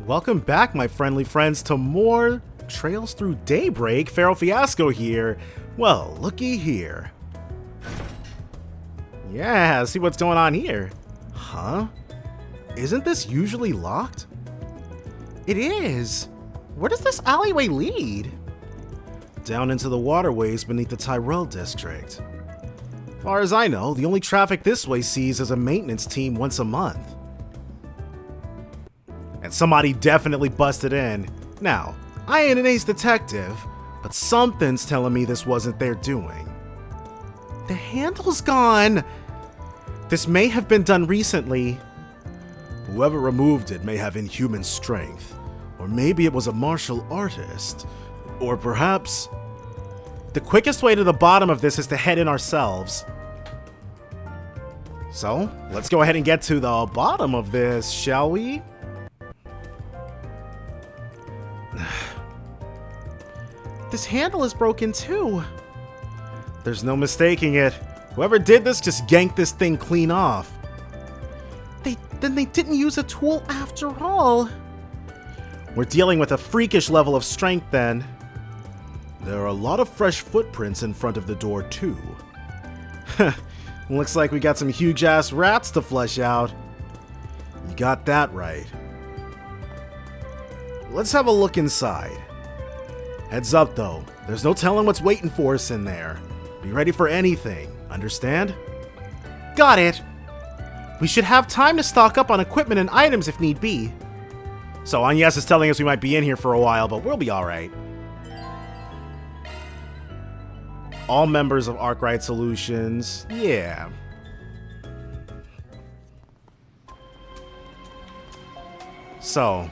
Welcome back, my friendly friends, to more Trails Through Daybreak. Feral Fiasco here. Well, looky here. Yeah, see what's going on here. Huh? Isn't this usually locked? It is. Where does this alleyway lead? Down into the waterways beneath the Tyrell district. Far as I know, the only traffic this way sees is a maintenance team once a month. And somebody definitely busted in. Now, I ain't an ace detective, but something's telling me this wasn't their doing. The handle's gone! This may have been done recently. Whoever removed it may have inhuman strength. Or maybe it was a martial artist. Or perhaps... The quickest way to the bottom of this is to head in ourselves. So, let's go ahead and get to the bottom of this, shall we? This handle is broken too. There's no mistaking it. Whoever did this just yanked this thing clean off. Then they didn't use a tool after all. We're dealing with a freakish level of strength then. There are a lot of fresh footprints in front of the door too. Looks like we got some huge ass rats to flush out. You got that right. Let's have a look inside. Heads up though, there's no telling what's waiting for us in there. Be ready for anything, understand? Got it! We should have time to stock up on equipment and items if need be. So Agnes is telling us we might be in here for a while, but we'll be alright. All members of Arkride Solutions, yeah. So,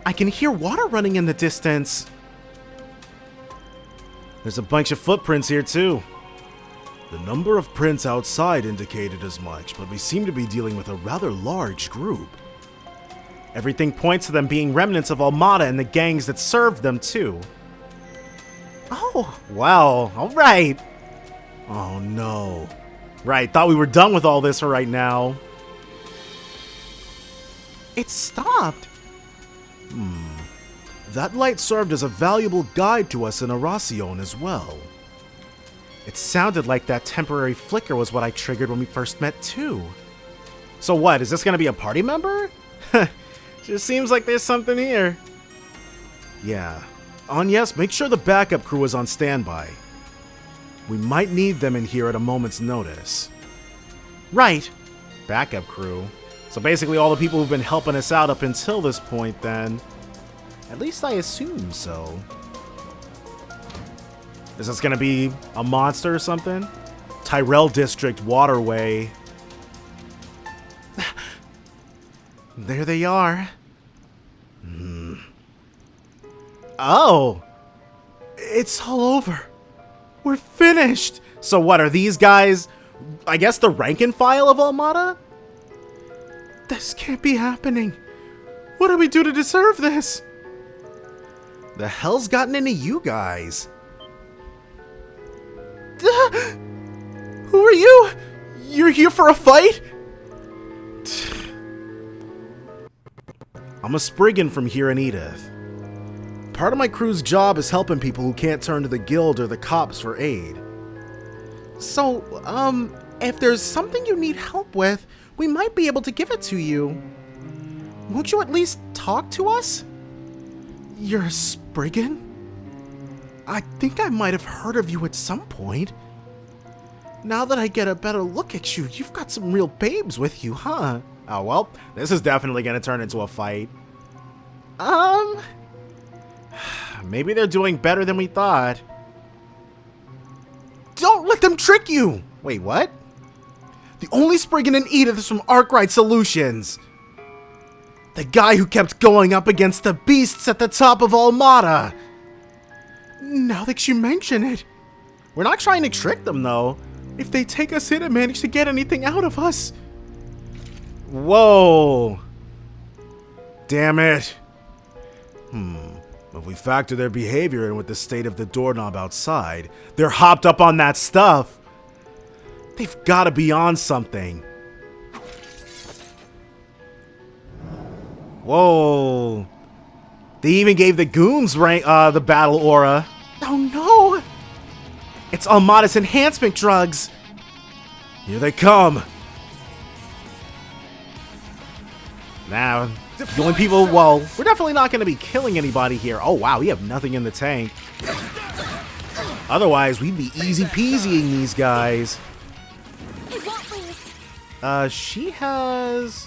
I can hear water running in the distance. There's a bunch of footprints here too. The number of prints outside indicated as much, but we seem to be dealing with a rather large group. Everything points to them being remnants of Almada and the gangs that served them too. Oh, well, alright. Oh no. Right, thought we were done with all this for right now. It stopped. That light served as a valuable guide to us in Arasion as well. It sounded like that temporary flicker was what I triggered when we first met too. So what, is this gonna be a party member? Just seems like there's something here. Yeah. Agnes, make sure the backup crew is on standby. We might need them in here at a moment's notice. Right. Backup crew. So basically all the people who've been helping us out up until this point then. At least I assume so. Is this gonna be a monster or something? Tyrell District Waterway. There they are. Oh! It's all over. We're finished! So what, are these guys, I guess the rank and file of Almada? This can't be happening. What do we do to deserve this? The hell's gotten into you guys? Who are you? You're here for a fight? I'm a Spriggan from here in Edith. Part of my crew's job is helping people who can't turn to the guild or the cops for aid. So, if there's something you need help with, we might be able to give it to you. Won't you at least talk to us? You're a Spriggan? I think I might have heard of you at some point. Now that I get a better look at you, you've got some real babes with you, huh? Oh well, this is definitely gonna turn into a fight. Maybe they're doing better than we thought. Don't let them trick you! Wait, what? The only Spriggan in Edith is from Arkride Solutions. The guy who kept going up against the beasts at the top of Almada. Now that you mention it. We're not trying to trick them, though. If they take us in and manage to get anything out of us. Whoa. Damn it. If we factor their behavior in with the state of the doorknob outside, they're hopped up on that stuff. They've got to be on something. Whoa. They even gave the goons rank, the battle aura. Oh no! It's Armada's enhancement drugs. Here they come. Now, the only people, well, we're definitely not going to be killing anybody here. Oh wow, we have nothing in the tank. Otherwise, we'd be easy peasying these guys. She has...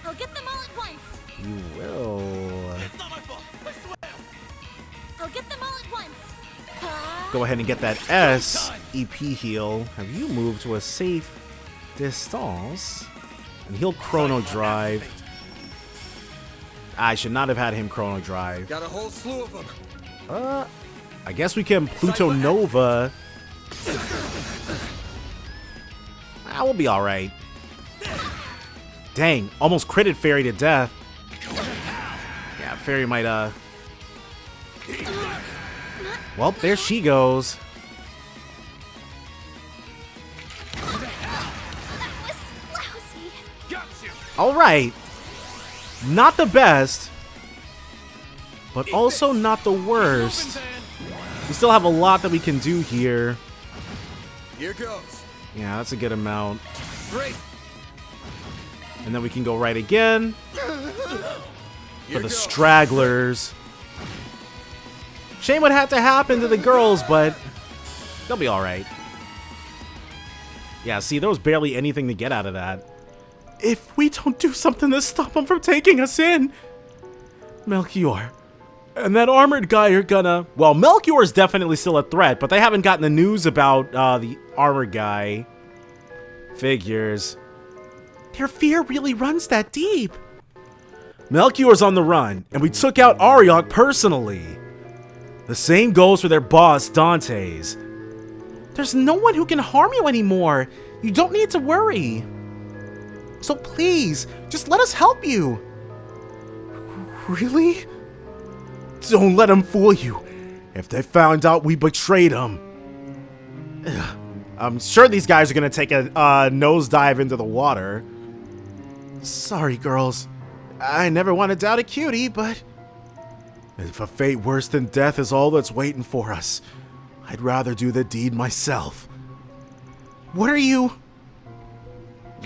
I'll get them all at once. You will. I'll get them all at once. Go ahead and get that S EP heal. Have you moved to a safe distance? And he'll chrono drive. I should not have had him chrono drive. Got a whole slew of them. I guess we can Pluto Nova. We'll be alright. Dang, almost critted Fairy to death. Yeah, Fairy might, well, there she goes. That was lousy. Alright. Not the best, but also not the worst. We still have a lot that we can do here. Here goes. Yeah, that's a good amount. Great. And then we can go right again for the stragglers. Shame what had to happen to the girls, but they'll be alright. Yeah, see, there was barely anything to get out of that. If we don't do something to stop them from taking us in, Melchior and that armored guy are gonna... Well, Melchior is definitely still a threat, but they haven't gotten the news about the armored guy. Figures. Their fear really runs that deep. Melchior's on the run, and we took out Ariok personally. The same goes for their boss, Dante's. There's no one who can harm you anymore. You don't need to worry. So please, just let us help you. Really? Don't let them fool you. If they found out we betrayed them. I'm sure these guys are going to take a nosedive into the water. Sorry, girls. I never want to doubt a cutie, but... if a fate worse than death is all that's waiting for us, I'd rather do the deed myself. What are you...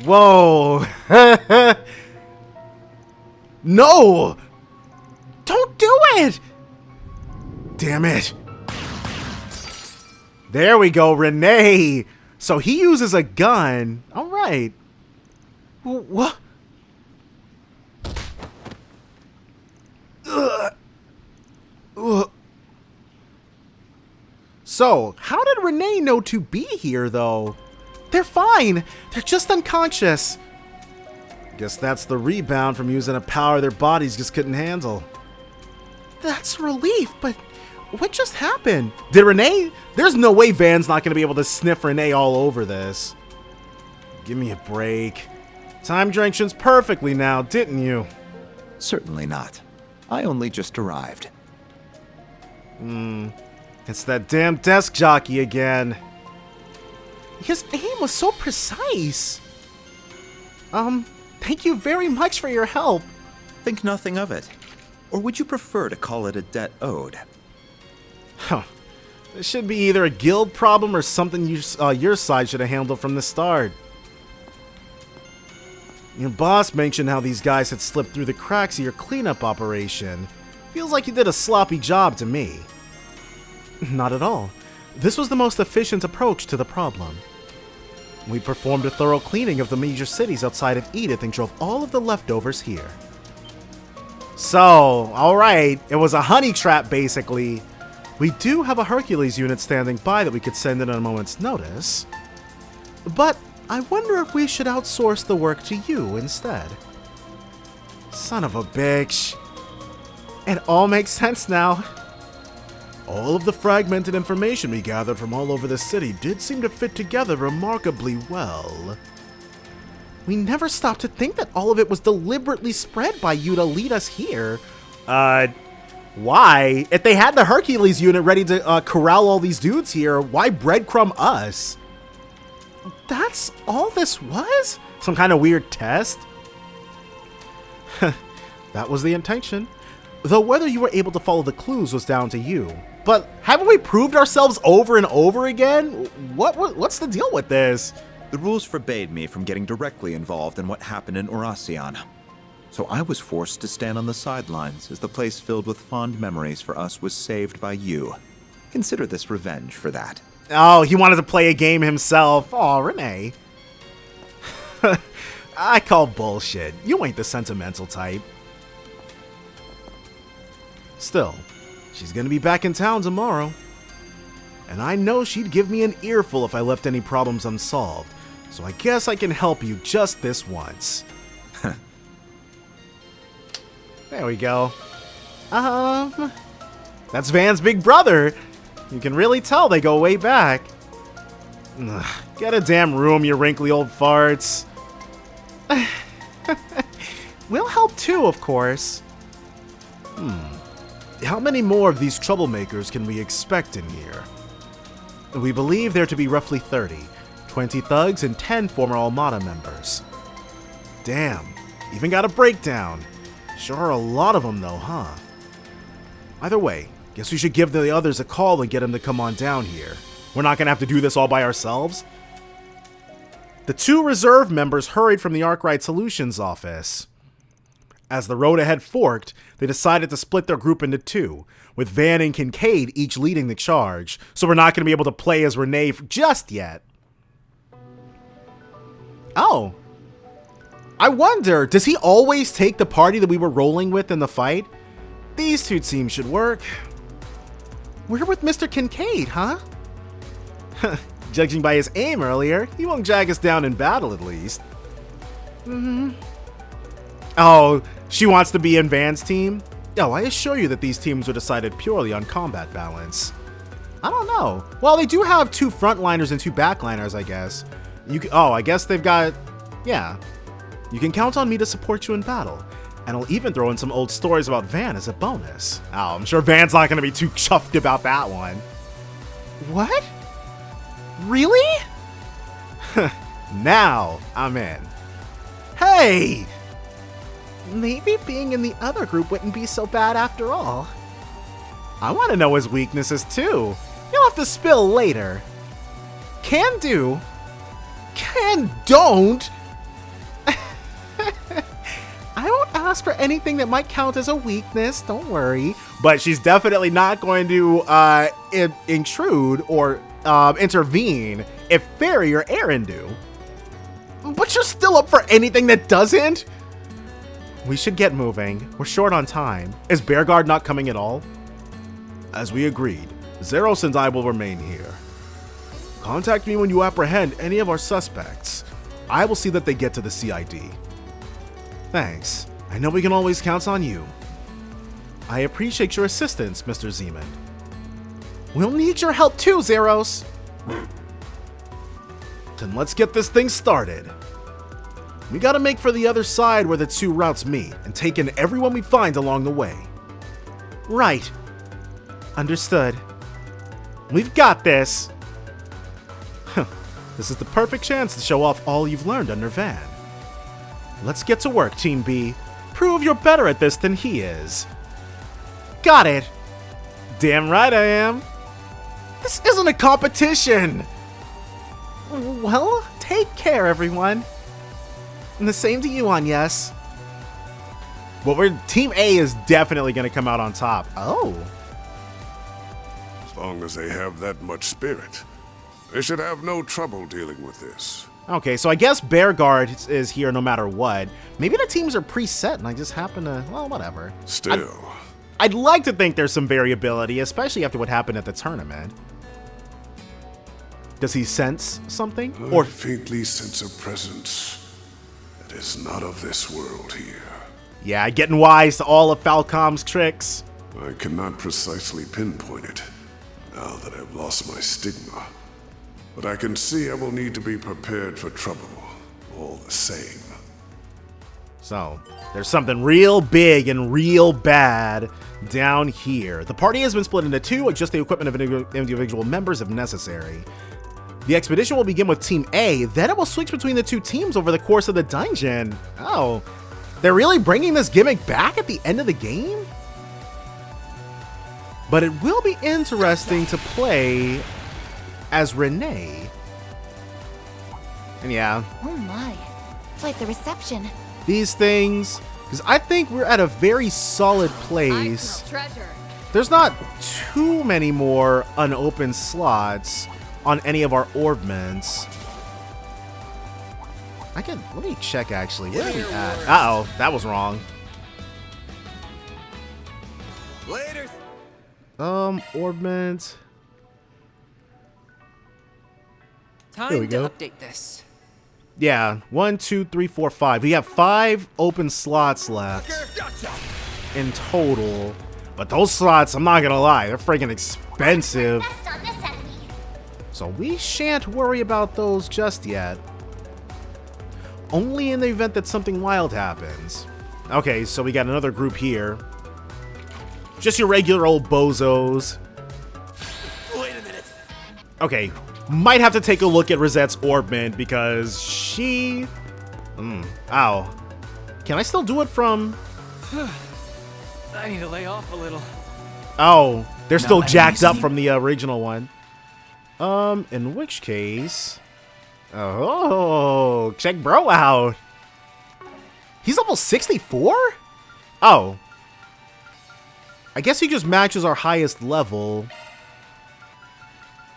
Whoa. No! Don't do it! Damn it. There we go, Rene. So he uses a gun. All right. What? So, how did Rene know to be here, though? They're fine. They're just unconscious. Guess that's the rebound from using a power their bodies just couldn't handle. That's relief, but what just happened? Did Rene? There's no way Van's not going to be able to sniff Rene all over this. Give me a break. Time directions perfectly now, didn't you? Certainly not. I only just arrived. It's that damn desk jockey again. His aim was so precise. Thank you very much for your help. Think nothing of it. Or would you prefer to call it a debt owed? Huh. This should be either a guild problem or something your side should have handled from the start. Your boss mentioned how these guys had slipped through the cracks of your cleanup operation. Feels like you did a sloppy job to me. Not at all. This was the most efficient approach to the problem. We performed a thorough cleaning of the major cities outside of Edith and drove all of the leftovers here. So, alright, it was a honey trap basically. We do have a Hercules unit standing by that we could send in at a moment's notice. But I wonder if we should outsource the work to you instead. Son of a bitch. It all makes sense now. All of the fragmented information we gathered from all over the city did seem to fit together remarkably well. We never stopped to think that all of it was deliberately spread by you to lead us here. Why? If they had the Hercules unit ready to corral all these dudes here, why breadcrumb us? That's all this was? Some kind of weird test? That was the intention. Though whether you were able to follow the clues was down to you. But haven't we proved ourselves over and over again? What's the deal with this? The rules forbade me from getting directly involved in what happened in Oracion. So I was forced to stand on the sidelines as the place filled with fond memories for us was saved by you. Consider this revenge for that. Oh, he wanted to play a game himself. Aw, Rene. I call bullshit. You ain't the sentimental type. Still, she's gonna be back in town tomorrow. And I know she'd give me an earful if I left any problems unsolved. So I guess I can help you just this once. There we go. That's Van's big brother. You can really tell they go way back. Ugh, get a damn room, you wrinkly old farts. We'll help too, of course. How many more of these troublemakers can we expect in here? We believe there to be roughly 30, 20 thugs and 10 former Armada members. Damn, even got a breakdown. Sure are a lot of them though, huh? Either way, guess we should give the others a call and get them to come on down here. We're not gonna have to do this all by ourselves. The 2 reserve members hurried from the Arkride Solutions office. As the road ahead forked, they decided to split their group into 2, with Van and Kincaid each leading the charge, so we're not going to be able to play as Rene just yet. Oh. I wonder, does he always take the party that we were rolling with in the fight? These 2 teams should work. We're with Mr. Kincaid, huh? Judging by his aim earlier, he won't drag us down in battle at least. Oh, she wants to be in Van's team? Oh, I assure you that these teams were decided purely on combat balance. I don't know. Well, they do have 2 frontliners and 2 backliners, I guess. I guess they've got... Yeah. You can count on me to support you in battle. And I'll even throw in some old stories about Van as a bonus. Oh, I'm sure Van's not going to be too chuffed about that one. What? Really? Now I'm in. Hey! Maybe being in the other group wouldn't be so bad after all. I want to know his weaknesses too. You'll have to spill later. Can do. Can don't. I won't ask for anything that might count as a weakness, don't worry. But she's definitely not going to intrude or intervene if Fairy or Aaron do. But you're still up for anything that doesn't? We should get moving. We're short on time. Is Bearguard not coming at all? As we agreed, Zeros and I will remain here. Contact me when you apprehend any of our suspects. I will see that they get to the CID. Thanks. I know we can always count on you. I appreciate your assistance, Mr. Zeman. We'll need your help too, Zeros. Then let's get this thing started. We gotta make for the other side where the 2 routes meet and take in everyone we find along the way. Right. Understood. We've got this. This is the perfect chance to show off all you've learned under Van. Let's get to work, Team B. Prove you're better at this than he is. Got it. Damn right I am. This isn't a competition. Well, take care, everyone. And the same to you, Agnes. Well, Team A is definitely going to come out on top. Oh. As long as they have that much spirit, they should have no trouble dealing with this. Okay, so I guess Bearguard is here no matter what. Maybe the teams are preset and I just happen to, well, whatever. Still. I'd like to think there's some variability, especially after what happened at the tournament. Does he sense something? I faintly sense a presence that is not of this world here. Yeah, getting wise to all of Falcom's tricks. I cannot precisely pinpoint it, now that I've lost my stigma. But I can see I will need to be prepared for trouble, all the same. So, there's something real big and real bad down here. The party has been split into 2, adjust the equipment of individual members if necessary. The expedition will begin with Team A, then it will switch between the 2 teams over the course of the dungeon. Oh, They're really bringing this gimmick back at the end of the game? But it will be interesting to play as Rene. And yeah. Oh my. Quite the reception. These things, because I think we're at a very solid place. Treasure. There's not too many more unopened slots on any of our orbments. Let me check actually. Where are we at? Uh-oh, that was wrong. Later. Orbment. Time There we to go. update this. Yeah, 1, 2, 3, 4, 5. We have 5 open slots left in total. But those slots, I'm not gonna lie, they're freaking expensive. Best on this enemy. So we shan't worry about those just yet. Only in the event that something wild happens. Okay, so we got another group here. Just your regular old bozos. Wait a minute. Okay, might have to take a look at Rosette's orbment because she... ow. Can I still do it from... I need to lay off a little. Oh, they're still enemies jacked up here? from the original one. In which case... Oh, check bro out. He's almost 64? Oh. I guess he just matches our highest level.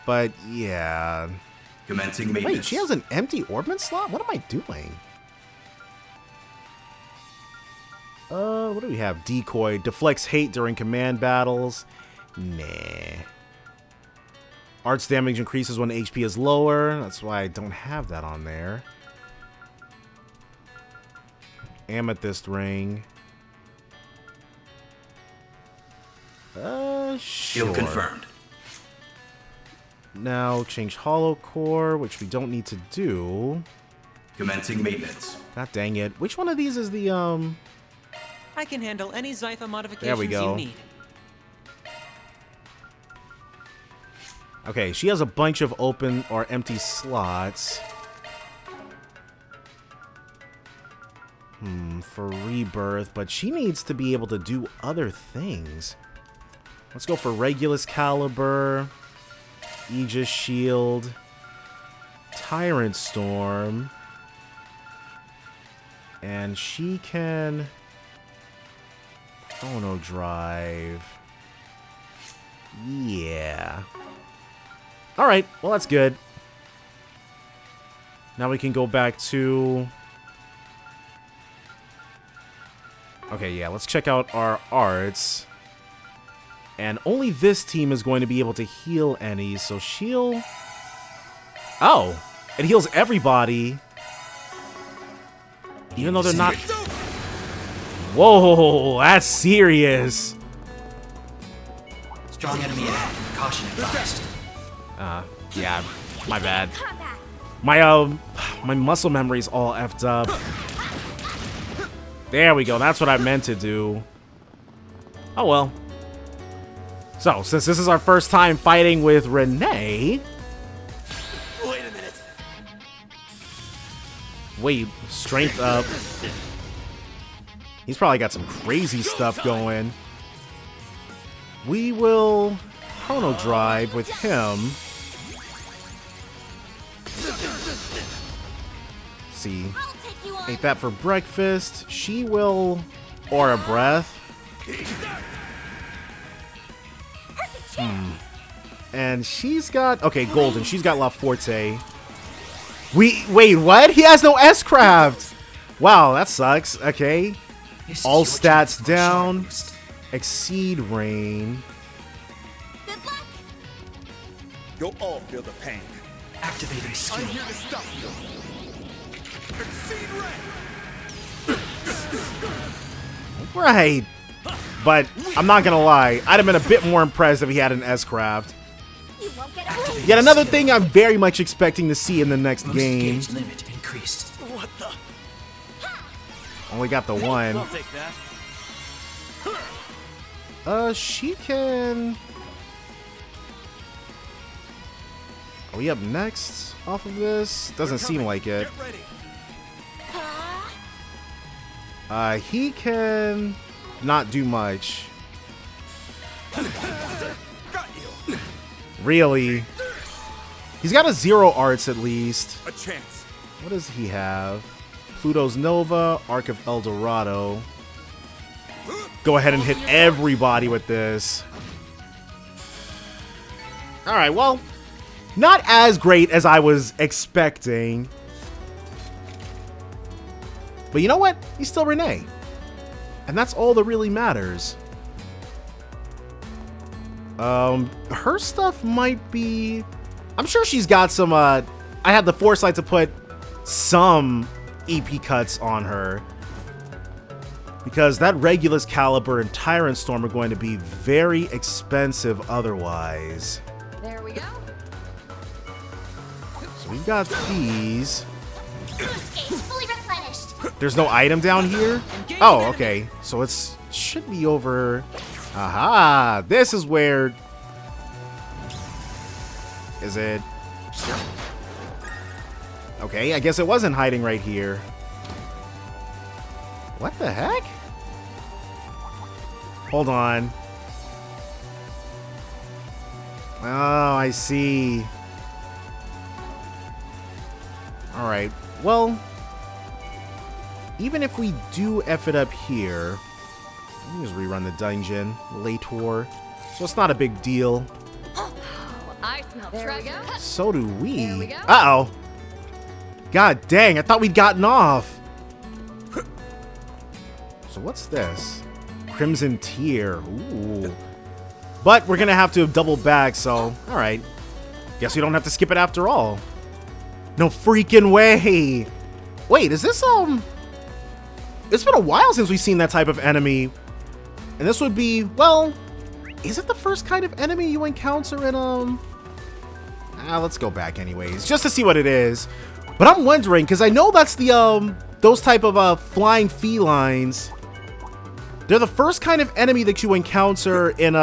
But, yeah. Commencing maintenance. Wait, she has an empty orbment slot? What am I doing? What do we have? Decoy. Deflects hate during command battles. Nah. Arts damage increases when HP is lower. That's why I don't have that on there. Amethyst ring. Sure. Skill confirmed. Now change hollow core, which we don't need to do. Commencing maintenance. God dang it. Which one of these is the, I can handle any Zytha modifications There we go. you need. Okay, she has a bunch of open or empty slots. For rebirth, but she needs to be able to do other things. Let's go for Regulus Caliber, Aegis Shield, Tyrant Storm, and she can Chrono Drive. Yeah. Alright, well that's good. Now we can go back to... Okay, yeah, let's check out our arts. And only this team is going to be able to heal any, so she'll... Oh! It heals everybody. Even though they're not... Whoa, that's serious. Strong enemy ahead. Caution advised. Yeah, my bad. Combat. My muscle memory's all effed up. There we go, that's what I meant to do. Oh well. So, since this is our first time fighting with Rene... Wait a minute. Wait, strength up. He's probably got some crazy stuff going. We will Chrono Drive with him. See, I'll take you on. ate that for breakfast. She will Aura Breath. And she's got... Okay, Golden. She's got La Forte. Wait, what? He has no S-Craft! Wow, that sucks. Okay. All stats down. Exceed Rain. Good luck. You'll all feel the pain. Activating skill. Right. But I'm not gonna lie, I'd have been a bit more impressed if he had an S-Craft. You won't get away. Yet another thing I'm very much expecting to see in the next Boost game. gauge limit increased. What the? Only got the one. I'll take that. She can... Are we up next off of this? Doesn't seem like it. Get ready. He can not do much. Really? He's got a 0 arts at least. A chance. What does he have? Pluto's Nova, Arc of El Dorado. Go ahead and hit everybody with this. Alright, well, not as great as I was expecting. But you know what? He's still Rene. And that's all that really matters. Her stuff might be... I'm sure she's got some, I had the foresight to put some EP cuts on her. Because that Regulus Caliber and Tyrant Storm are going to be very expensive otherwise. There we go. So we've got these. Boost gauge fully replenished. There's no item down here? Oh, okay. So it's should be over. Aha! This is where. Is it? Okay, I guess it wasn't hiding right here. What the heck? Hold on. Oh, I see. Alright, well, even if we do F it up here, let me just rerun the dungeon, Lator, so it's not a big deal. I smell treasure. So do we. There we go. Uh-oh. God dang, I thought we'd gotten off. So what's this? Crimson Tear. Ooh. But we're gonna have to double back, so alright. Guess we don't have to skip it after all. No freaking way! Wait, is this, it's been a while since we've seen that type of enemy. And this would be, well, is it the first kind of enemy you encounter in, let's go back anyways, just to see what it is. But I'm wondering, because I know that's the, those type of, flying felines. They're the first kind of enemy that you encounter in,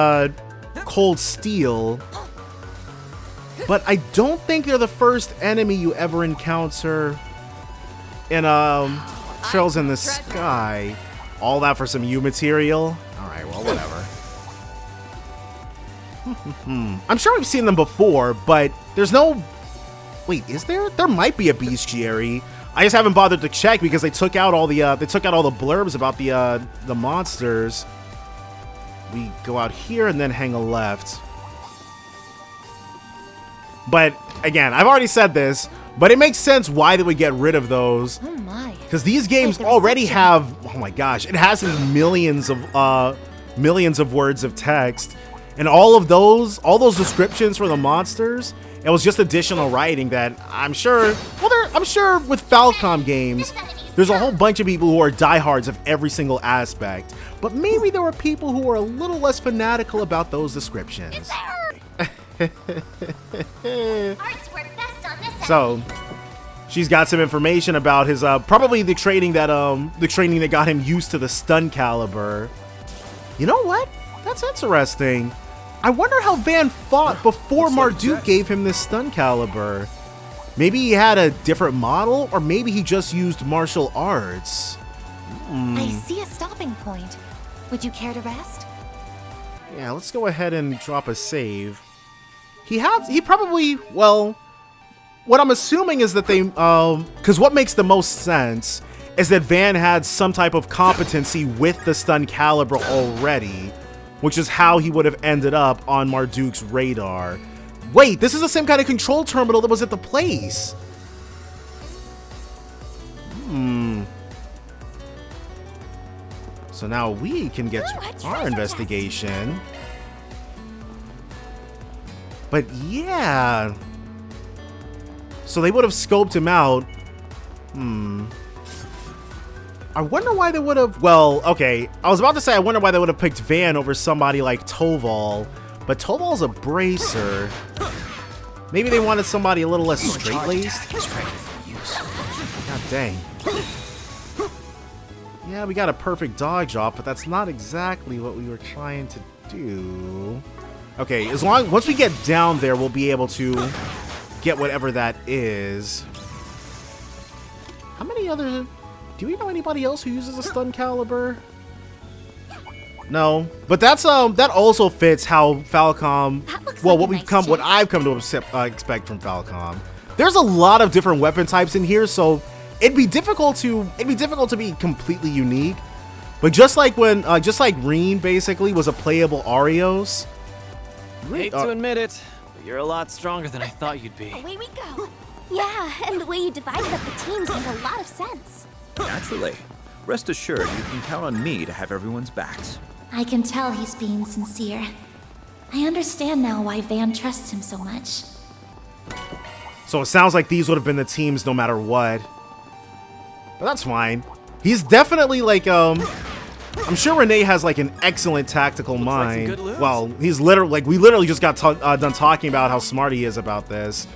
Cold Steel. But I don't think they're the first enemy you ever encounter in, Trails in the Sky. All that for some U material? Alright, well, whatever. I'm sure we've seen them before, but there's no... Wait, is there? There might be a bestiary. I just haven't bothered to check because they took out all the blurbs about the monsters. We go out here and then hang a left. But again, I've already said this, but it makes sense why they would get rid of those. Oh my. Because these games already have, oh my gosh, it has these millions of words of text, and all those descriptions for the monsters. It was just additional writing that I'm sure. Well, I'm sure with Falcom games, there's a whole bunch of people who are diehards of every single aspect. But maybe there were people who are a little less fanatical about those descriptions. So, she's got some information about his probably the training that got him used to the stun caliber. You know what? That's interesting. I wonder how Van fought before Marduk gave him this stun caliber. Maybe he had a different model, or maybe he just used martial arts. I see a stopping point. Would you care to rest? Yeah, let's go ahead and drop a save. He probably, well, what I'm assuming is that they, because what makes the most sense is that Van had some type of competency with the stun caliber already, which is how he would have ended up on Marduk's radar. Wait, this is the same kind of control terminal that was at the place. So now we can get to our investigation. But yeah. So they would have scoped him out. I wonder why they would have... Well, okay. I was about to say I wonder why they would have picked Van over somebody like Toval. But Toval's a bracer. Maybe they wanted somebody a little less straight-laced. God dang. Yeah, we got a perfect dodge off, but that's not exactly what we were trying to do. Okay, once we get down there, we'll be able to get whatever that is. How many other Do we know anybody else who uses a stun caliber? No, but that's that also fits how Falcom. Well, what I've come to expect from Falcom. There's a lot of different weapon types in here, so it'd be difficult to be completely unique. But just like Rene basically was a playable Arios. Hate to admit it, but you're a lot stronger than I thought you'd be. Away we go. Yeah, and the way you divided up the teams made a lot of sense. Naturally. Rest assured, you can count on me to have everyone's backs. I can tell he's being sincere. I understand now why Van trusts him so much. So it sounds like these would have been the teams no matter what. But that's fine. He's definitely like, I'm sure Rene has like an excellent tactical mind. Like some good loot. Well, he's literally, like, we literally just got done talking about how smart he is about this.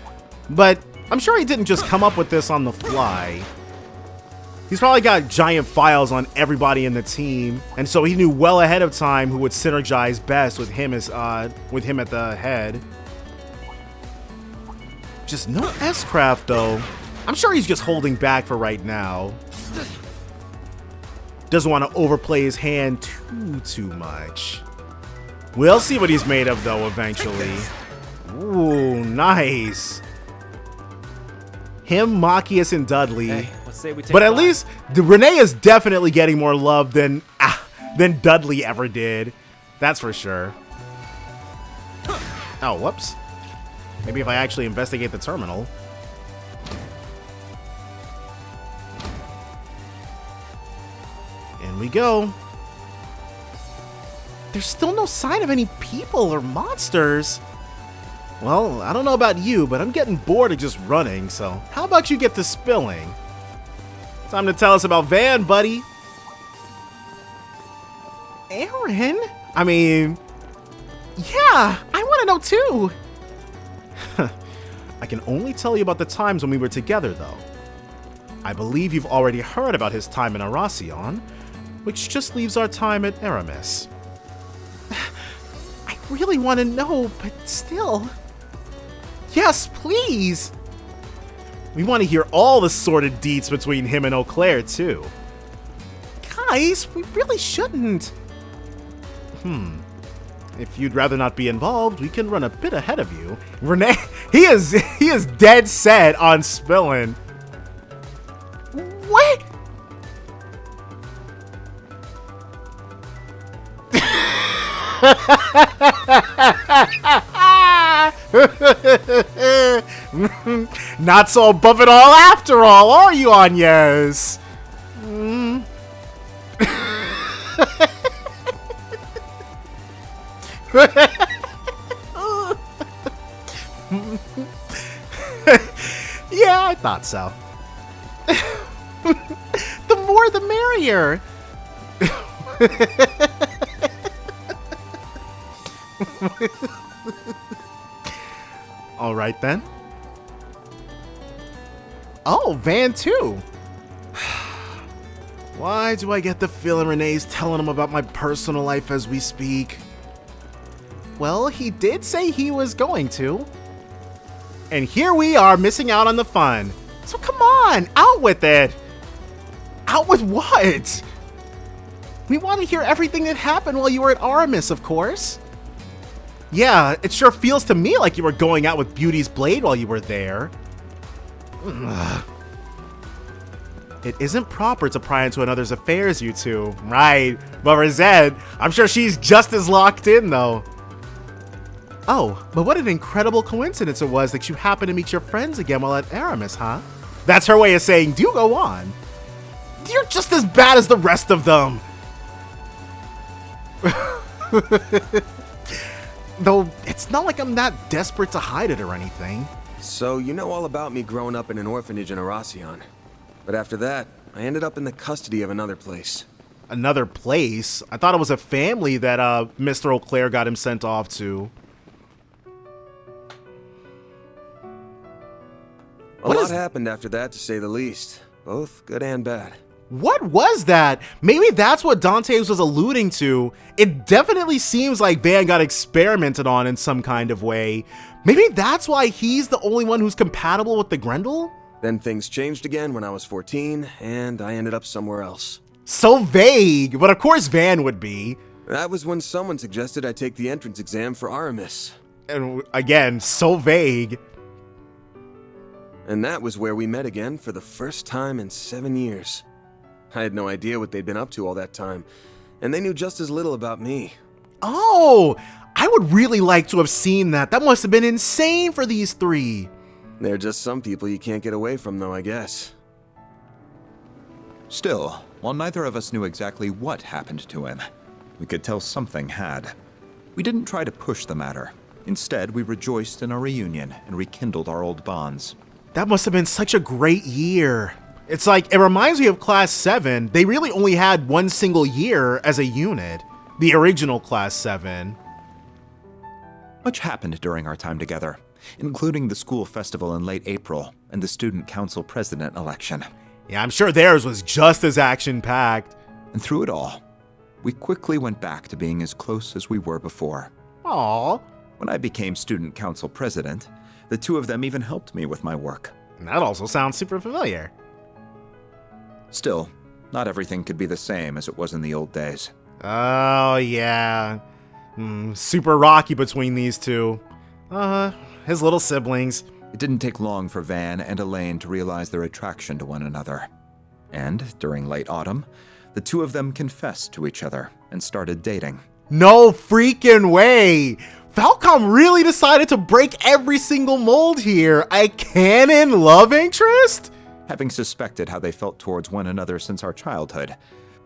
But I'm sure he didn't just come up with this on the fly. He's probably got giant files on everybody in the team, and so he knew well ahead of time who would synergize best with him as with him at the head. Just no S-Craft though. I'm sure he's just holding back for right now. Doesn't want to overplay his hand too much. We'll see what he's made of though eventually. Ooh, nice. Him, Machias, and Dudley. Hey, let's say we take But at 5. least Rene is definitely getting more love than Dudley ever did. That's for sure. Oh, whoops. Maybe if I actually investigate the terminal. In we go. There's still no sign of any people or monsters. Well, I don't know about you, but I'm getting bored of just running, so how about you get to spilling? Time to tell us about Van, buddy. Aaron? I mean, yeah, I want to know too. I can only tell you about the times when we were together, though. I believe you've already heard about his time in Arasion, which just leaves our time at Aramis. I really want to know, but still. Yes, please! We want to hear all the sordid deets between him and Eau Claire, too. Guys, we really shouldn't. If you'd rather not be involved, we can run a bit ahead of you. Rene, he is dead set on spilling. What? Not so above it all after all, are you, Agnes? Yeah, I thought so. The more the merrier. All right then. Oh, Van too. Why do I get the feeling Rene's telling him about my personal life as we speak? Well, he did say he was going to. And here we are missing out on the fun. So come on, out with it. Out with what? We want to hear everything that happened while you were at Aramis, of course. Yeah, it sure feels to me like you were going out with Beauty's blade while you were there. Ugh. It isn't proper to pry into another's affairs, you two. Right, but Rosette, I'm sure she's just as locked in, though. Oh, but what an incredible coincidence it was that you happened to meet your friends again while at Aramis, huh? That's her way of saying, do go on. You're just as bad as the rest of them. Though, it's not like I'm that desperate to hide it or anything. So, you know all about me growing up in an orphanage in Arasion. But after that, I ended up in the custody of another place. Another place? I thought it was a family that Mr. Eau Claire got him sent off to. A lot happened after that, to say the least. Both good and bad. What was that? Maybe that's what Dante's was alluding to. It definitely seems like Van got experimented on in some kind of way. Maybe that's why he's the only one who's compatible with the Grendel? Then things changed again when I was 14, and I ended up somewhere else. So vague, but of course Van would be. That was when someone suggested I take the entrance exam for Aramis. And again, so vague. And that was where we met again for the first time in 7 years. I had no idea what they'd been up to all that time, and they knew just as little about me. Oh, I would really like to have seen that. That must have been insane for these three. They're just some people you can't get away from, though, I guess. Still, while neither of us knew exactly what happened to him, we could tell something had. We didn't try to push the matter. Instead, we rejoiced in our reunion and rekindled our old bonds. That must have been such a great year. It's like, it reminds me of Class 7. They really only had one single year as a unit. The original Class 7. Much happened during our time together, including the school festival in late April and the student council president election. Yeah, I'm sure theirs was just as action-packed. And through it all, we quickly went back to being as close as we were before. Aww. When I became student council president, the two of them even helped me with my work. That also sounds super familiar. Still, not everything could be the same as it was in the old days. Oh, yeah. Super rocky between these two. His little siblings. It didn't take long for Van and Elaine to realize their attraction to one another. And during late autumn, the two of them confessed to each other and started dating. No freaking way! Falcom really decided to break every single mold here. A canon love interest? Having suspected how they felt towards one another since our childhood,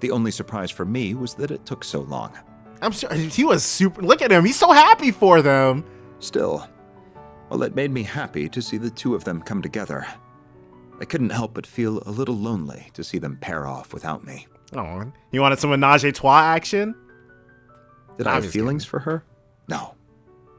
the only surprise for me was that it took so long. I'm sure he was super. Look at him, he's so happy for them. Still, well, it made me happy to see the two of them come together. I couldn't help but feel a little lonely to see them pair off without me. Oh, you wanted some menage a trois action? Did I have feelings for her? No,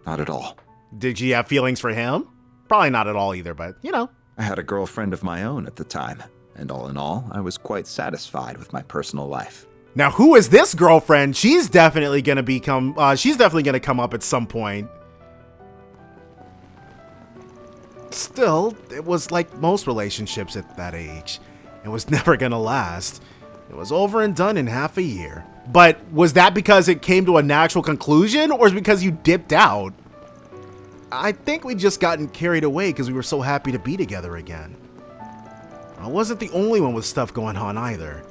not at all. Did you have feelings for him? Probably not at all either, but you know. I had a girlfriend of my own at the time, and all in all, I was quite satisfied with my personal life. Now, who is this girlfriend? She's definitely gonna come up at some point. Still, it was like most relationships at that age. It was never gonna last. It was over and done in half a year. But was that because it came to a natural conclusion, or is it because you dipped out? I think we'd just gotten carried away because we were so happy to be together again. I wasn't the only one with stuff going on either.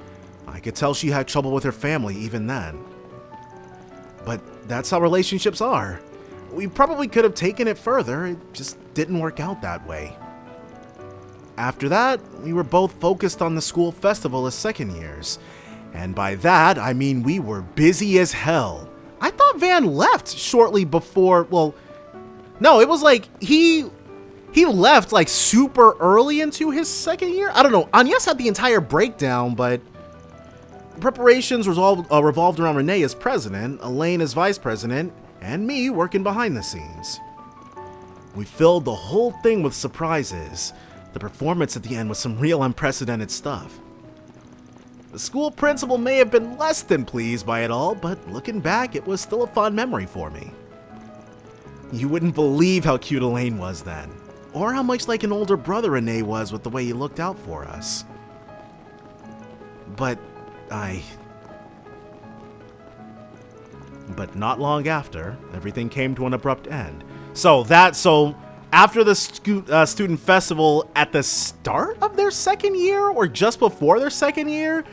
I could tell she had trouble with her family even then. But that's how relationships are. We probably could have taken it further, it just didn't work out that way. After that, we were both focused on the school festival as second years. And by that, I mean we were busy as hell. I thought Van left shortly before, well, no, it was like he left like super early into his second year. I don't know. Agnes had the entire breakdown, but preparations revolved around Rene as president, Elaine as vice president, and me working behind the scenes. We filled the whole thing with surprises. The performance at the end was some real unprecedented stuff. The school principal may have been less than pleased by it all, but looking back, it was still a fond memory for me. You wouldn't believe how cute Elaine was then, or how much like an older brother Rene was with the way he looked out for us. But not long after, everything came to an abrupt end. So after the student festival at the start of their second year, or just before their second year,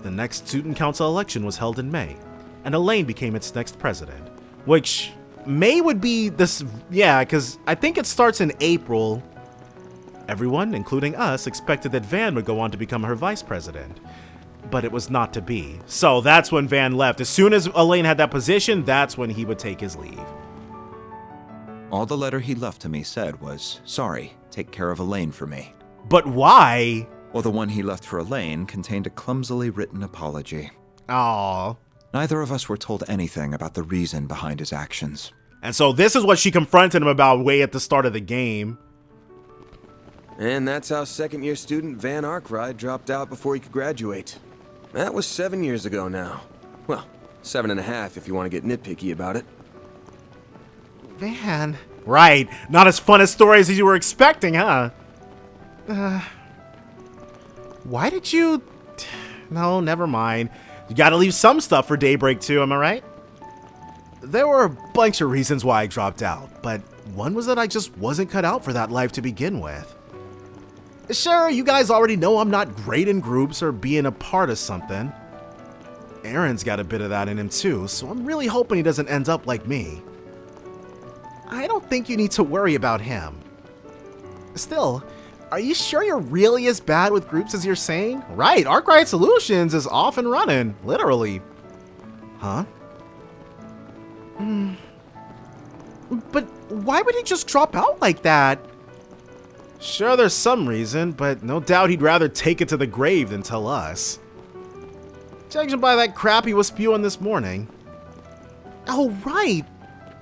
the next student council election was held in May, and Elaine became its next president, which May would be this, yeah, because I think it starts in April. Everyone, including us, expected that Van would go on to become her vice president, but it was not to be. So that's when Van left. As soon as Elaine had that position, that's when he would take his leave. All the letter he left to me said was, "Sorry, take care of Elaine for me." But why? Well, the one he left for Elaine contained a clumsily written apology. Aww. Neither of us were told anything about the reason behind his actions. And so this is what she confronted him about way at the start of the game. And that's how second-year student Van Arkride dropped out before he could graduate. That was 7 years ago now. Well, 7.5 if you want to get nitpicky about it. Van. Right. Not as fun a stories as you were expecting, huh? Why did you... No, never mind. You gotta leave some stuff for Daybreak too, am I right? There were a bunch of reasons why I dropped out, but one was that I just wasn't cut out for that life to begin with. Sure, you guys already know I'm not great in groups or being a part of something. Aaron's got a bit of that in him too, so I'm really hoping he doesn't end up like me. I don't think you need to worry about him. Still, are you sure you're really as bad with groups as you're saying? Right, Arkride Solutions is off and running, literally. Huh? But why would he just drop out like that? Sure, there's some reason, but no doubt he'd rather take it to the grave than tell us. Judging by that crap he was spewing this morning. Oh, right.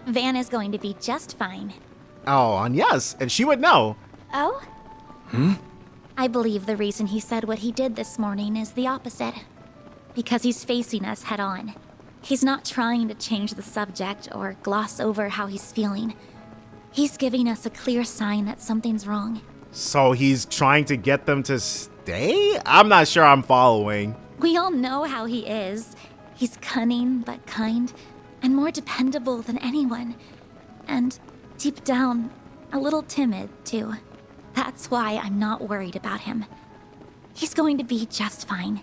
Van is going to be just fine. Oh, and yes, and she would know. Oh? I believe the reason he said what he did this morning is the opposite. Because he's facing us head on. He's not trying to change the subject or gloss over how he's feeling. He's giving us a clear sign that something's wrong. So he's trying to get them to stay? I'm not sure I'm following. We all know how he is. He's cunning but kind, and more dependable than anyone. And deep down, a little timid, too. That's why I'm not worried about him. He's going to be just fine.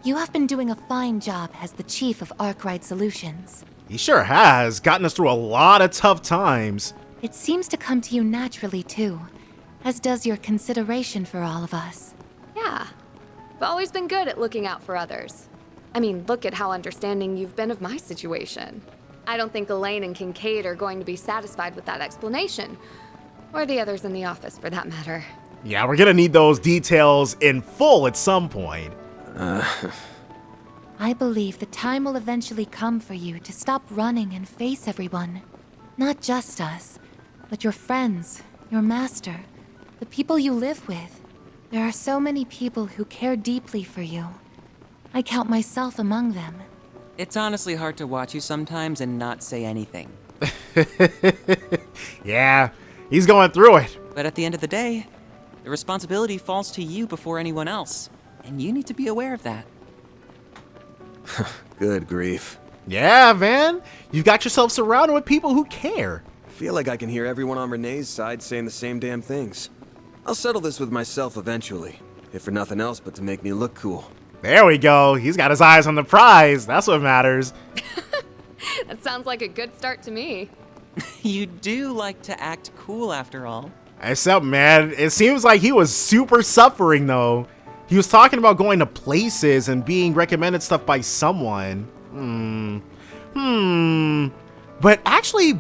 You have been doing a fine job as the chief of Arkride Solutions. He sure has, gotten us through a lot of tough times. It seems to come to you naturally, too, as does your consideration for all of us. Yeah. I've always been good at looking out for others. I mean, look at how understanding you've been of my situation. I don't think Elaine and Kincaid are going to be satisfied with that explanation. Or the others in the office, for that matter. Yeah, we're gonna need those details in full at some point. I believe the time will eventually come for you to stop running and face everyone. Not just us, but your friends, your master, the people you live with. There are so many people who care deeply for you. I count myself among them. It's honestly hard to watch you sometimes and not say anything. Yeah, he's going through it. But at the end of the day, the responsibility falls to you before anyone else. And you need to be aware of that. Good grief. Yeah, Van, you've got yourself surrounded with people who care. I feel like I can hear everyone on Rene's side saying the same damn things. I'll settle this with myself eventually, if for nothing else but to make me look cool. There we go. He's got his eyes on the prize. That's what matters. That sounds like a good start to me. You do like to act cool after all. Except, man, it seems like he was super suffering, though. He was talking about going to places and being recommended stuff by someone. But actually,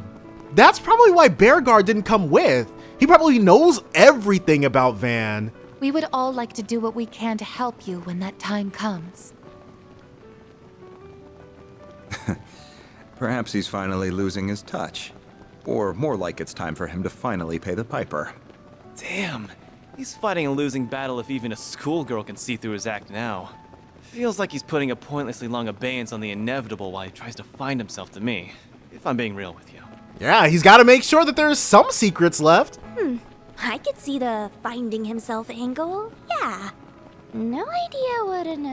that's probably why Bearguard didn't come with. He probably knows everything about Van. We would all like to do what we can to help you when that time comes. Perhaps he's finally losing his touch. Or more like it's time for him to finally pay the piper. Damn, he's fighting a losing battle if even a schoolgirl can see through his act now. Feels like he's putting a pointlessly long abeyance on the inevitable while he tries to find himself to me, if I'm being real with you. Yeah, he's got to make sure that there's some secrets left. I could see the finding himself angle. Yeah. No idea what an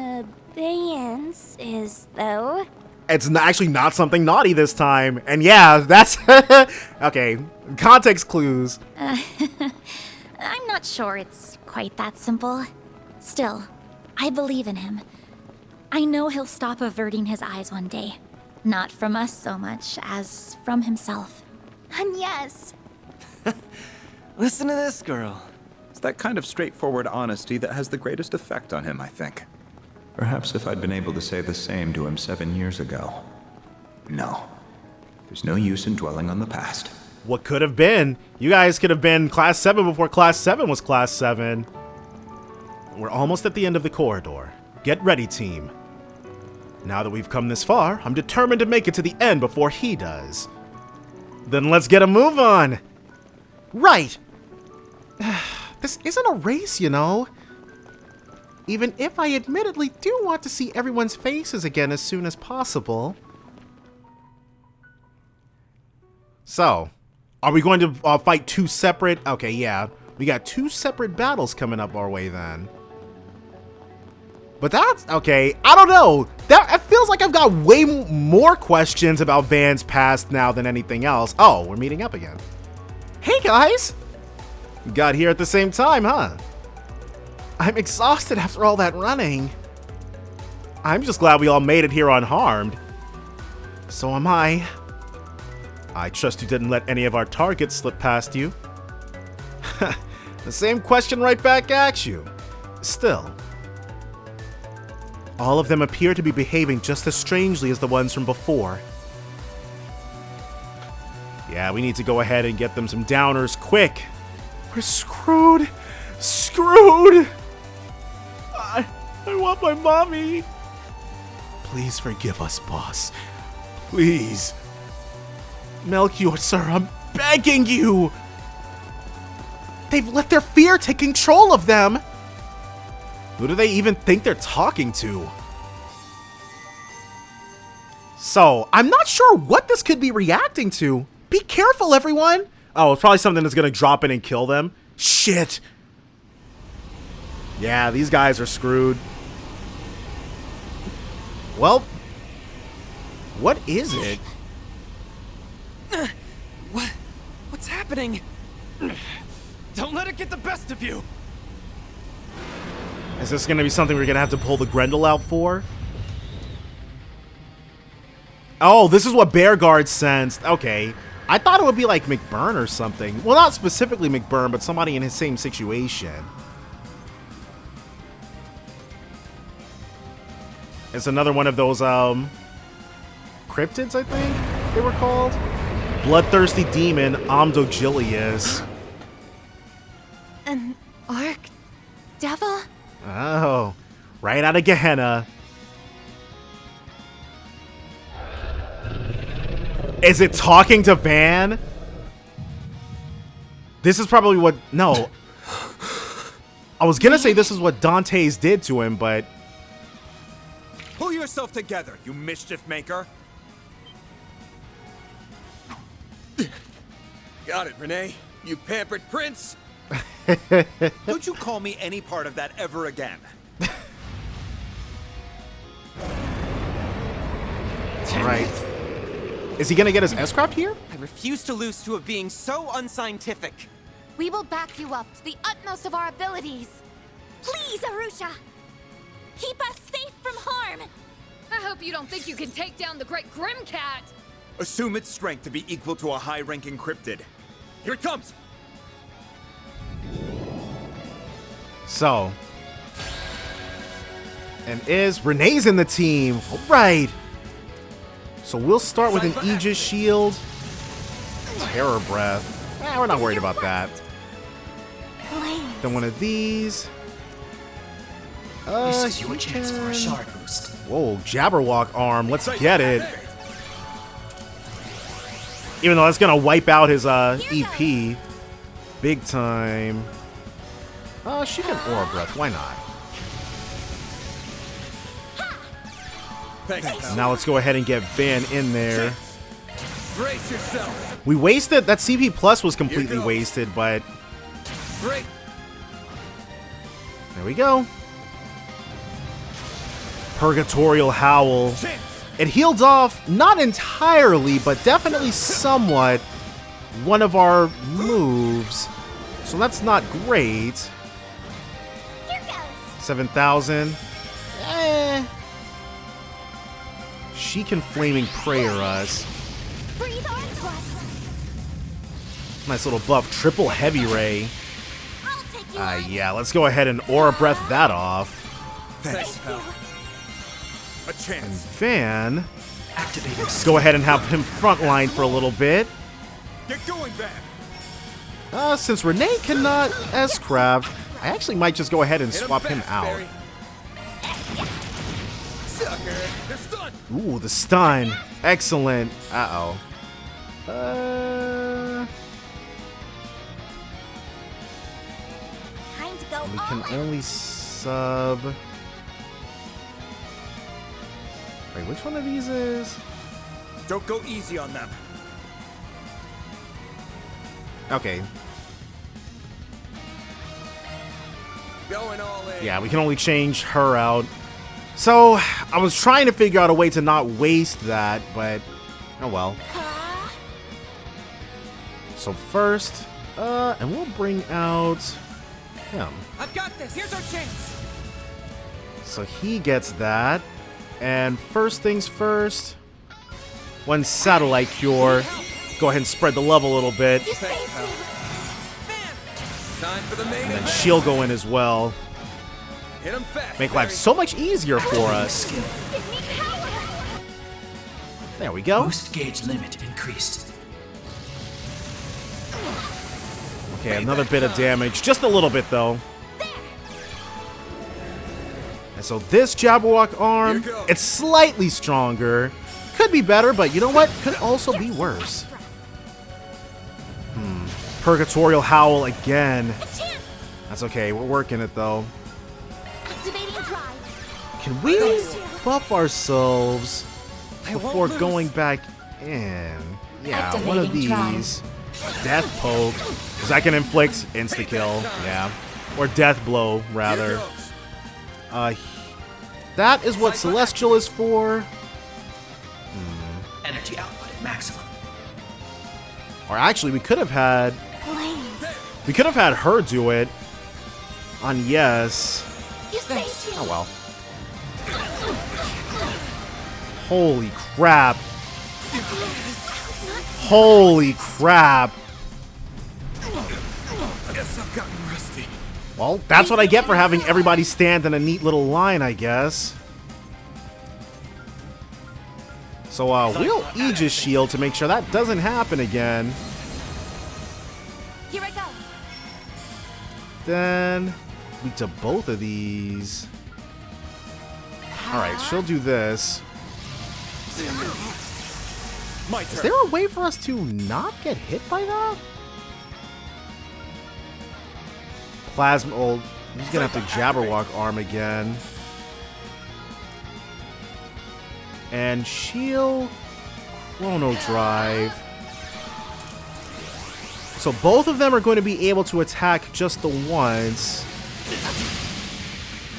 abeyance is, though. It's actually not something naughty this time. And yeah, that's... Okay, context clues. I'm not sure it's quite that simple. Still, I believe in him. I know he'll stop averting his eyes one day. Not from us so much as from himself. And yes! Listen to this girl. It's that kind of straightforward honesty that has the greatest effect on him, I think. Perhaps if I'd been able to say the same to him 7 years ago. No. There's no use in dwelling on the past. What could have been? You guys could have been Class 7 before Class 7 was Class 7. We're almost at the end of the corridor. Get ready, team. Now that we've come this far, I'm determined to make it to the end before he does. Then let's get a move on. Right. This isn't a race, you know. Even if I admittedly do want to see everyone's faces again as soon as possible. So, Are we going to fight two separate? Okay, yeah. We got two separate battles coming up our way then. But that's okay. I don't know. It feels like I've got way more questions about Van's past now than anything else. Oh, we're meeting up again. Hey guys. Got here at the same time, huh? I'm exhausted after all that running. I'm just glad we all made it here unharmed. So am I. I trust you didn't let any of our targets slip past you. The same question right back at you. Still. All of them appear to be behaving just as strangely as the ones from before. Yeah, we need to go ahead and get them some downers quick. We're screwed. Screwed! I want my mommy. Please forgive us, boss. Please. Melchior, sir, I'm begging you. They've let their fear take control of them. Who do they even think they're talking to? So, I'm not sure what this could be reacting to. Be careful, everyone. Oh, it's probably something that's gonna drop in and kill them. Shit. Yeah, these guys are screwed. Well, what is it? What's happening? Don't let it get the best of you! Is this gonna be something we're gonna have to pull the Grendel out for? Oh, this is what Bearguard sensed. Okay. I thought it would be like McBurn or something. Well, not specifically McBurn, but somebody in his same situation. It's another one of those, cryptids, I think they were called. Bloodthirsty demon, Omdogilius. An Ark Devil? Oh, right out of Gehenna. Is it talking to Van? This is probably what... No. I was gonna say this is what Dante's did to him, but... Pull yourself together, you mischief maker. Got it, Rene. You pampered prince. Don't you call me any part of that ever again. Right. Is he gonna get his S-Craft here? I refuse to lose to a being so unscientific. We will back you up to the utmost of our abilities. Please, Arusha! Keep us safe from harm! I hope you don't think you can take down the Great Grimcat! Assume its strength to be equal to a high-ranking cryptid. Here it comes! So. And Rene's in the team. All right. So we'll start with an Aegis Shield. Terror Breath. We're not worried about that. Then one of these. This is your chance for a shard boost. Whoa, Jabberwock arm. Let's get it. Even though that's gonna wipe out his EP. Big time. She can Aura Breath. Why not? Thanks. Now let's go ahead and get Van in there. Brace yourself. We wasted that CP Plus was completely wasted, but Great. there we go. Purgatorial Howl. It healed off, not entirely, but definitely somewhat, one of our moves. So that's not great. Here goes! 7,000. She can Flaming Prayer us. Breathe onto us! Nice little buff. Triple Heavy Ray. I'll take you on. Yeah, let's go ahead and Aura Breath that off. Thanks, pal. A And chance. Van, Activating let's go ahead and have him frontline for a little bit. Get going, Van. Since Rene cannot S-Craft, I actually might just go ahead and Hit swap him fast, out. Barry. Sucker. They're stunned. Ooh, the stun. Excellent. Uh-oh. Time to go We all can out. only sub... Wait, which one of these is... Don't go easy on them. Okay. Going all in. Yeah, we can only change her out. So, I was trying to figure out a way to not waste that, but oh well. So first, and we'll bring out him. I've got this. Here's our chance. So he gets that. And first things first, one satellite cure. Go ahead and spread the love a little bit. Time for the main And then event. she'll go in as well. Hit 'em fast. Make life so much easier for us. Skill. There we go. Boost gauge limit increased. Okay, another bit of damage. Just a little bit, though. And so this Jabberwock arm, Here goes. it's slightly stronger. Could be better, but you know what? Could also be worse. Purgatorial Howl again. That's okay, we're working it, though. Activating drive. Can we buff ourselves before going back in? Yeah, one of Activating drive. these. Death Poke. 'Cause that can inflict insta-kill. Yeah. Or Death Blow, rather. That is what Celestial is for. Energy output at maximum. Or actually, we could have had... Blaze. We could have had her do it on Yes. You saved me. Oh well. Holy crap. Holy crap. Guess I've gotten rusty. Well, that's what I get for having everybody stand in a neat little line, I guess. So, we'll Aegis Shield to make sure that doesn't happen again. Here I go. Then, weak to both of these. Alright, she'll do this. Is there a way for us to not get hit by that? Plasma, well, he's gonna have to Jabberwock arm again. And she'll Chrono Drive. So both of them are going to be able to attack just the once.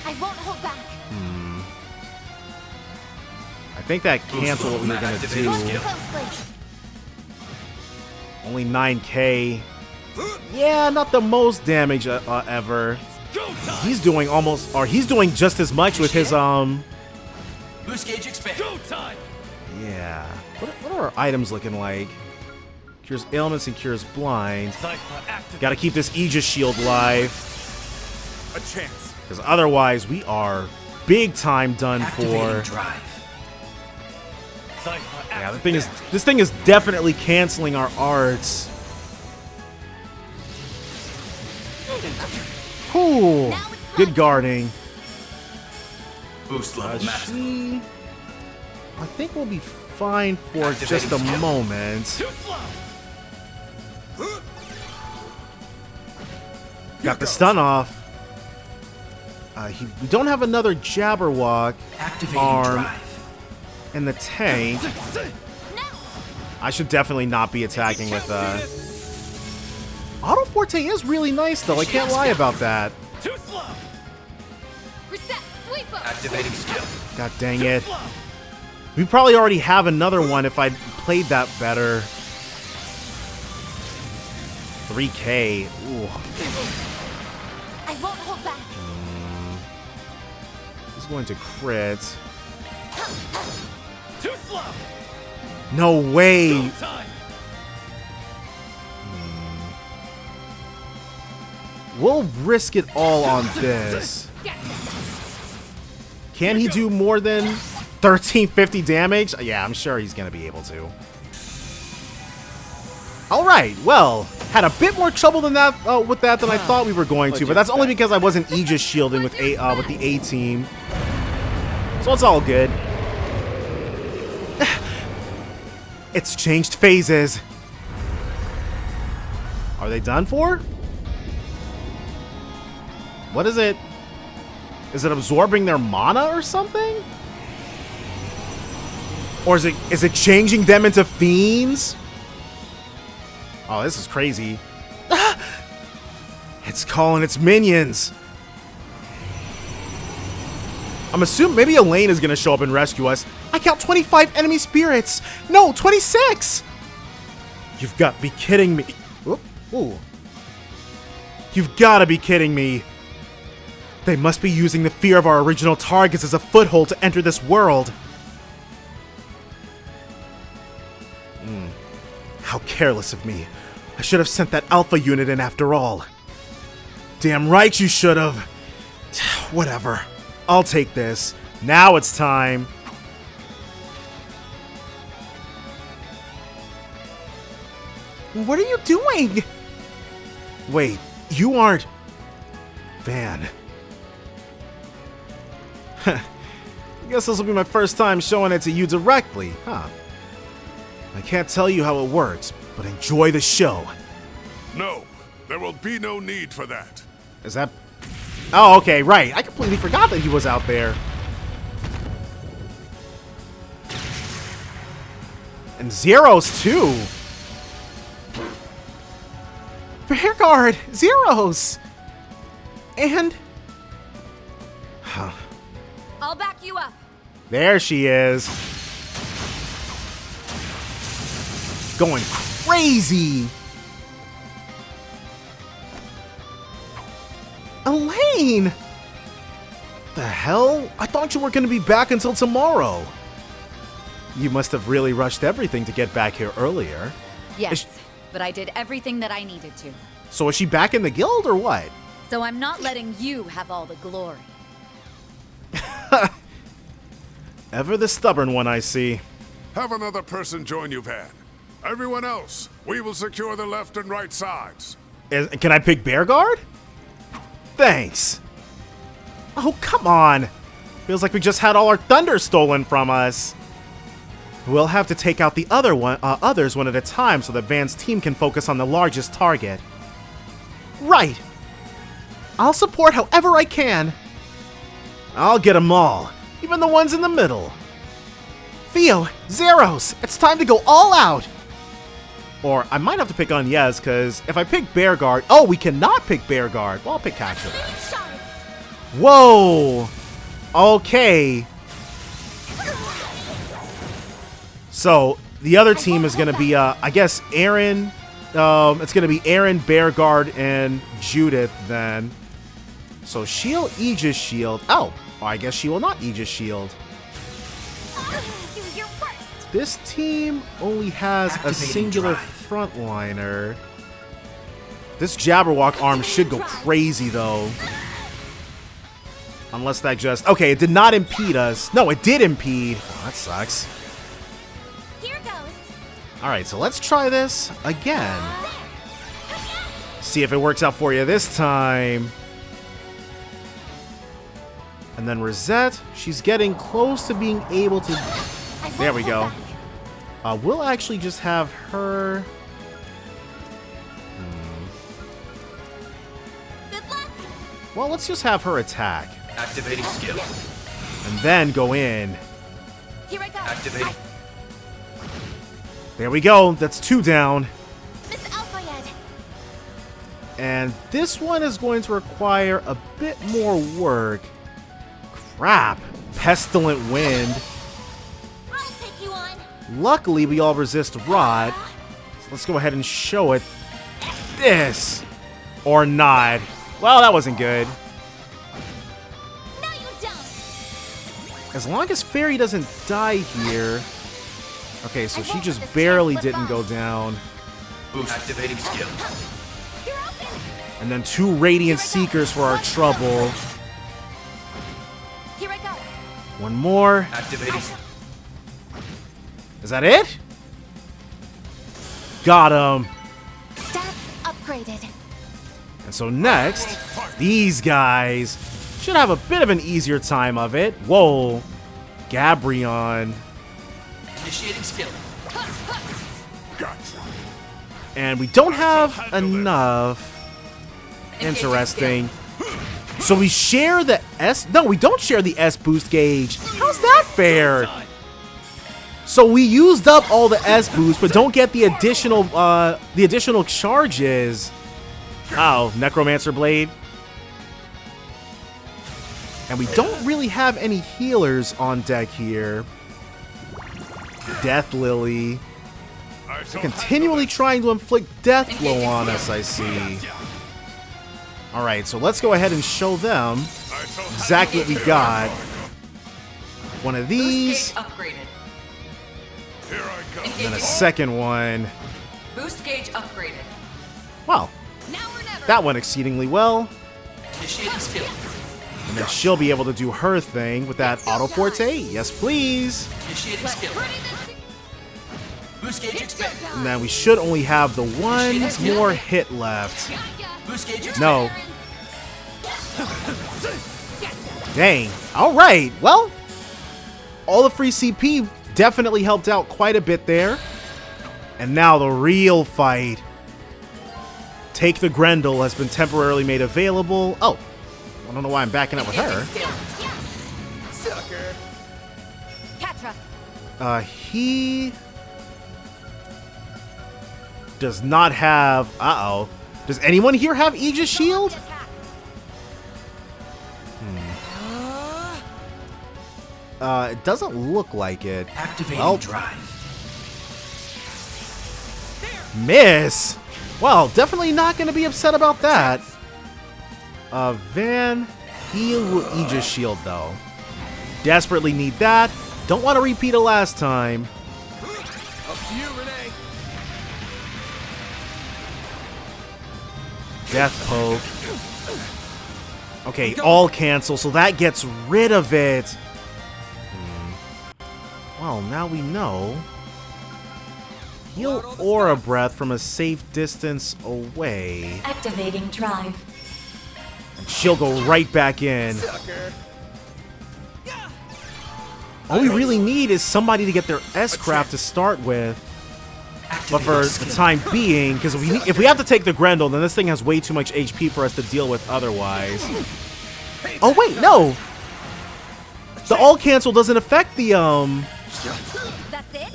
I won't hold back. I think that canceled what we were going to do. Closely. Only 9k. Yeah, not the most damage ever. He's doing almost, or he's doing just as much with his, Boost gauge expand. Go time. yeah. What are our items looking like? Cures ailments and cures blind. Gotta keep this Aegis Shield live. A chance. Because otherwise, we are big time done Activating for. drive. Yeah, this thing is definitely canceling our arts. Cool. Good guarding. Boost level maximum. She, I think we'll be fine for just a moment. Got the stun off. We don't have another Jabberwock Activating arm drive. in the tank. I should definitely not be attacking with Auto Forte is really nice though, I can't lie about that. Reset. Sweep up. Activating skill. God dang it. We probably already have another one if I'd played that better. 3k. Ooh. I won't hold back. He's going to crit. No way. We'll risk it all on this. Can he do more than 1350 damage? Yeah, I'm sure he's gonna be able to. Alright, well, had a bit more trouble than that with that than I thought we were going to, but that's only because I wasn't Aegis shielding with the A team. So it's all good. It's changed phases. Are they done for? What is it? Is it absorbing their mana or something? Or is it changing them into fiends? Oh, this is crazy. It's calling its minions. I'm assuming maybe Elaine is going to show up and rescue us. I count 25 enemy spirits. No, 26. You've got to be kidding me. Ooh. You've got to be kidding me. They must be using the fear of our original targets as a foothold to enter this world. How careless of me. I should have sent that Alpha unit in after all. Damn right you should have. Whatever. I'll take this. Now it's time. What are you doing? Wait, you aren't... Van. I guess this will be my first time showing it to you directly, huh? I can't tell you how it works, but enjoy the show. No, there will be no need for that. Is that... Oh, okay, right. I completely forgot that he was out there. And Zeros, too. Bear Guard! Zeros! And... Huh. I'll back you up. There she is. Going crazy. Elaine! The hell? I thought you were going to be back until tomorrow. You must have really rushed everything to get back here earlier. Yes, but I did everything that I needed to. So is she back in the guild or what? So I'm not letting you have all the glory. Ever the stubborn one, I see. Have another person join you, Van. Everyone else, we will secure the left and right sides. Can I pick Bear Guard? Thanks. Oh, come on. Feels like we just had all our thunder stolen from us. We'll have to take out the others one at a time so that Van's team can focus on the largest target. Right. I'll support however I can. I'll get them all, even the ones in the middle. Theo, Zeros, it's time to go all out. Or I might have to pick on Yez, because if I pick Bear Guard... Oh, we cannot pick Bear Guard. Well, I'll pick Catcher then. Whoa! Okay. So, the other team is going to be, I guess, Aaron. It's going to be Aaron, Bear Guard, and Judith then. So, she'll Aegis Shield. Oh, I guess she will not Aegis Shield. This team only has a singular frontliner. This Jabberwock arm should go crazy, though. Unless that just... Okay, it did not impede us. No, it did impede. Oh, that sucks. Here goes. Alright, so let's try this again. See if it works out for you this time. And then Rosette, she's getting close to being able to... There we go. We'll actually just have her... Good luck. Well, let's just have her attack. Activating skill. And then go in. Here I go. Activating. There we go. That's 2 down. Miss Alfayed. And this one is going to require a bit more work. Crap. Pestilent Wind. I'll take you on. Luckily, we all resist Rot. So let's go ahead and show it. This. Or not. Well, that wasn't good. No, you don't. As long as Fairy doesn't die here. Okay, so she just barely didn't go down. Boost. Activating skill. You're open. And then 2 Radiant Seekers for our trouble. Here I go. One more. Activating. Is that it? Got him. Stats upgraded. And so next, these guys should have a bit of an easier time of it. Whoa. Gabrion. Initiating skill. Gotcha. And we don't have enough. Interesting. So we share the S... No, we don't share the S boost gauge. How's that fair? So we used up all the S boost, but don't get the additional charges. Oh, Necromancer Blade. And we don't really have any healers on deck here. Death Lily. They're continually trying to inflict death blow on us, I see. Alright, so let's go ahead and show them exactly what we got. One of these. Upgraded. And then a second one. Boost gauge upgraded. Wow. That went exceedingly well. Initiating skill. And then she'll be able to do her thing with that Auto Forte. Yes, please. Initiating skill. Boost gauge expanded. And then we should only have the one more hit left. Boost gauge expanded. No. Dang. Alright. Well, all the free CP definitely helped out quite a bit there. And now the real fight. Take the Grendel has been temporarily made available. Oh. I don't know why I'm backing up with her. He does not have... Uh-oh. Does anyone here have Aegis Shield? It doesn't look like it. Activating drive. Miss! Well, definitely not going to be upset about that. Van heal Aegis Shield, though. Desperately need that. Don't want to repeat it last time. Up to you, Rene. Death Poke. Okay, all cancel, so that gets rid of it. Well, now we know. Heal Aura Breath from a safe distance away. Activating drive. And she'll go right back in. All we really need is somebody to get their S-Craft to start with. But for the time being, because if we have to take the Grendel, then this thing has way too much HP for us to deal with otherwise. Oh wait, no! The all cancel doesn't affect the That's it?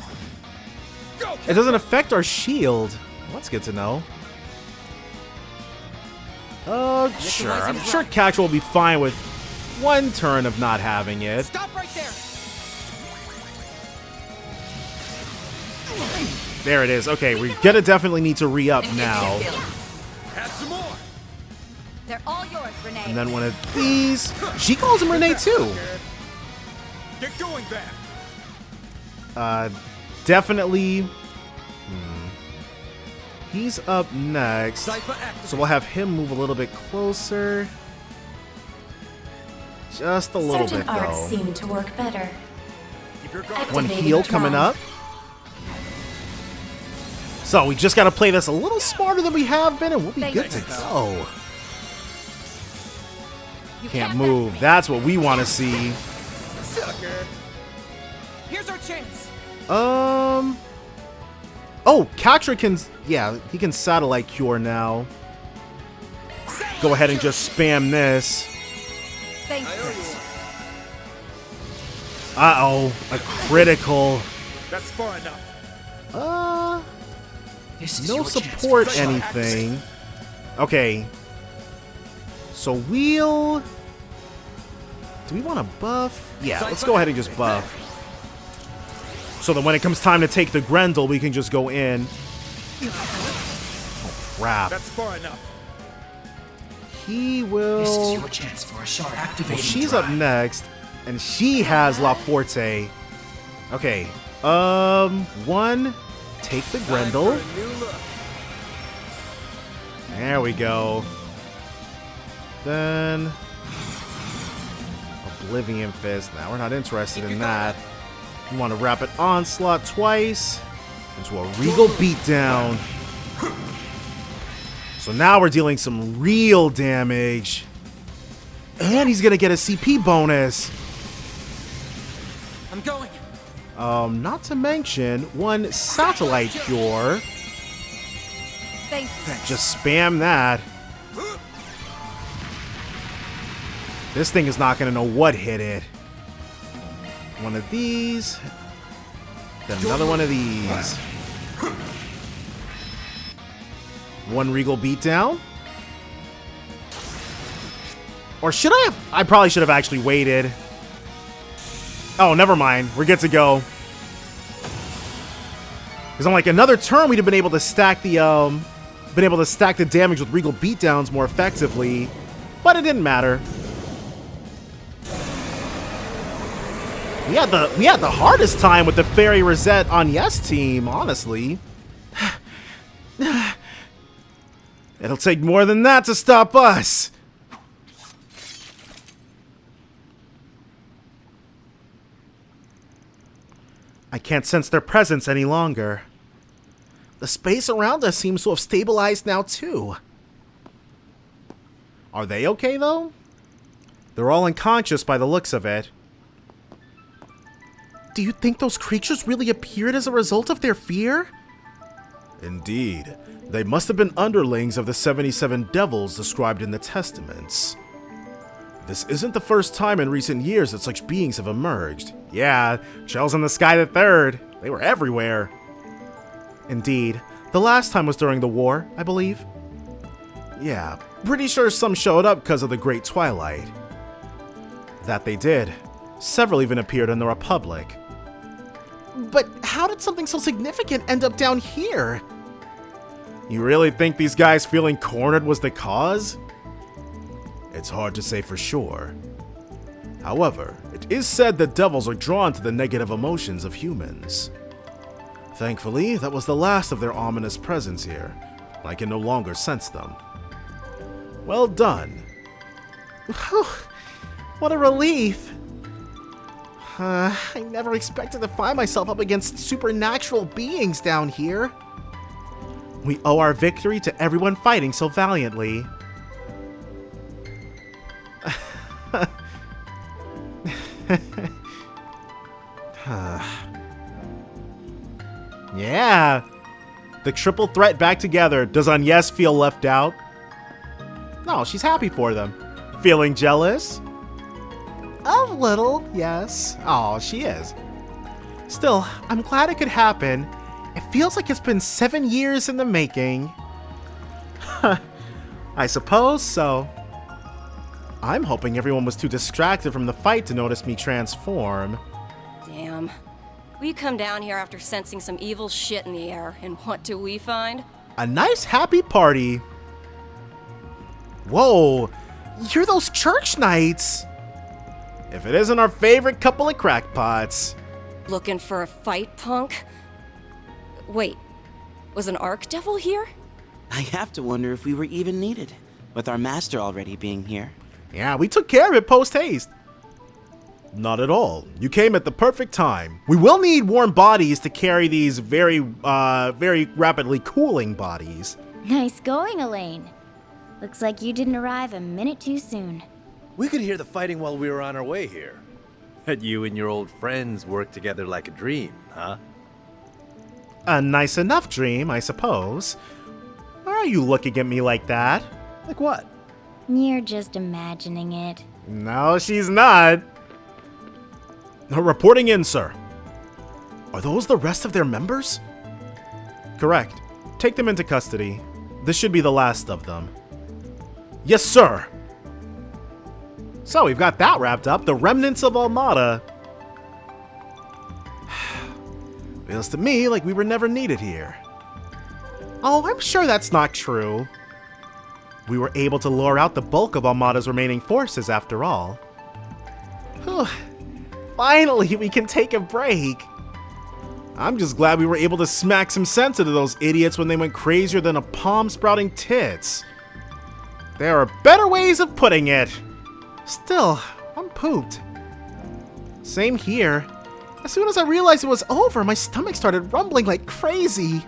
It doesn't affect our shield. Well, that's good to know. Sure. I'm sure Catcher will be fine with one turn of not having it. Stop right there. There it is. Okay, we're gonna definitely need to re-up now. Have some more. They're all yours, Rene. And then one of these. She calls him Rene too. Get going, Van. Definitely. He's up next. So we'll have him move a little bit closer. Just a little Certain bit, arts though. seem to work better. One heal coming up. So we just got to play this a little smarter than we have been, and we'll be good to go. Can't move. That's what we want to see. Sucker. Here's our chance. Oh, Katra can... Yeah, he can Satellite Cure now. Go ahead and just spam this. Thank you. Uh-oh. A critical. That's far enough. No support anything. Okay. So we'll... Do we want to buff? Yeah, let's go ahead and just buff. So that when it comes time to take the Grendel, we can just go in. Oh, crap. That's far enough. He will... This is your chance for a sharp activating Well, she's drive. up next, and she has La Forte. Okay. One. Take the Grendel. There we go. Then... Oblivion Fist. Now we're not interested in that. We want to Rapid Onslaught twice into a Regal Beatdown. So now we're dealing some real damage. And he's going to get a CP bonus. I'm going. Not to mention one Satellite Cure. Thanks. Just spam that. This thing is not going to know what hit it. One of these. Then another one of these. One Regal Beatdown. Or should I have? I probably should have actually waited. Oh, never mind. We're good to go. Because on like another turn, we'd have been able to stack the damage with Regal Beatdowns more effectively, but it didn't matter. We had the hardest time with the Fairy Rosette on Yes team, honestly. It'll take more than that to stop us. I can't sense their presence any longer. The space around us seems to have stabilized now too. Are they okay though? They're all unconscious by the looks of it. Do you think those creatures really appeared as a result of their fear? Indeed. They must have been underlings of the 77 devils described in the Testaments. This isn't the first time in recent years that such beings have emerged. Yeah, Shells in the Sky the Third. They were everywhere. Indeed. The last time was during the war, I believe. Yeah, pretty sure some showed up because of the Great Twilight. That they did. Several even appeared in the Republic. But how did something so significant end up down here? You really think these guys feeling cornered was the cause? It's hard to say for sure. However, it is said that devils are drawn to the negative emotions of humans. Thankfully, that was the last of their ominous presence here. I can no longer sense them. Well done. Whew, what a relief. I never expected to find myself up against supernatural beings down here. We owe our victory to everyone fighting so valiantly. Yeah. The triple threat back together. Does Agnes feel left out? No, she's happy for them. Feeling jealous? A little, yes. Oh, she is. Still, I'm glad it could happen. It feels like it's been 7 years in the making. I suppose so. I'm hoping everyone was too distracted from the fight to notice me transform. Damn. We come down here after sensing some evil shit in the air, and what do we find? A nice happy party. Whoa, you're those church knights. If it isn't our favorite couple of crackpots. Looking for a fight, punk? Wait, was an Archdevil here? I have to wonder if we were even needed, with our master already being here. Yeah, we took care of it post-haste. Not at all. You came at the perfect time. We will need warm bodies to carry these very rapidly cooling bodies. Nice going, Elaine. Looks like you didn't arrive a minute too soon. We could hear the fighting while we were on our way here. But you and your old friends work together like a dream, huh? A nice enough dream, I suppose. Why are you looking at me like that? Like what? You're just imagining it. No, she's not. Reporting in, sir. Are those the rest of their members? Correct. Take them into custody. This should be the last of them. Yes, sir. So we've got that wrapped up. The remnants of Almada. Feels to me like we were never needed here. Oh, I'm sure that's not true. We were able to lure out the bulk of Almada's remaining forces after all. Whew. Finally, we can take a break. I'm just glad we were able to smack some sense into those idiots when they went crazier than a palm sprouting tits. There are better ways of putting it. Still, I'm pooped. Same here. As soon as I realized it was over, my stomach started rumbling like crazy.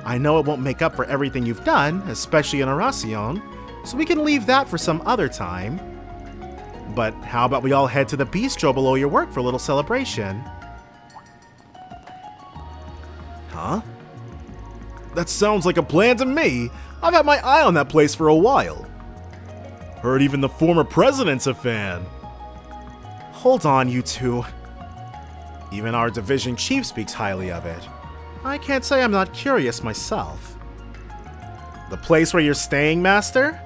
I know it won't make up for everything you've done, especially in Arasion, so we can leave that for some other time. But how about we all head to the bistro below your work for a little celebration? Huh? That sounds like a plan to me. I've had my eye on that place for a while. Heard even the former president's a fan. Hold on, you two. Even our division chief speaks highly of it. I can't say I'm not curious myself. The place where you're staying, Master?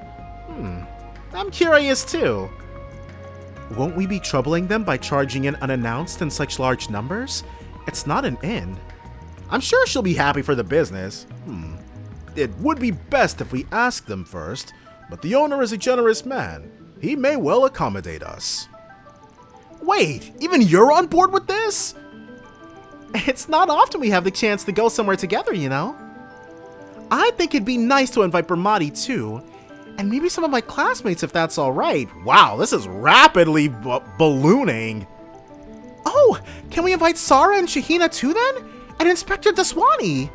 I'm curious too. Won't we be troubling them by charging in unannounced in such large numbers? It's not an inn. I'm sure she'll be happy for the business. It would be best if we ask them first, but the owner is a generous man. He may well accommodate us. Wait, even you're on board with this? It's not often we have the chance to go somewhere together, you know? I think it'd be nice to invite Bermati too, and maybe some of my classmates if that's alright. Wow, this is rapidly ballooning. Oh, can we invite Sarah and Shahina too then? And Inspector Daswani?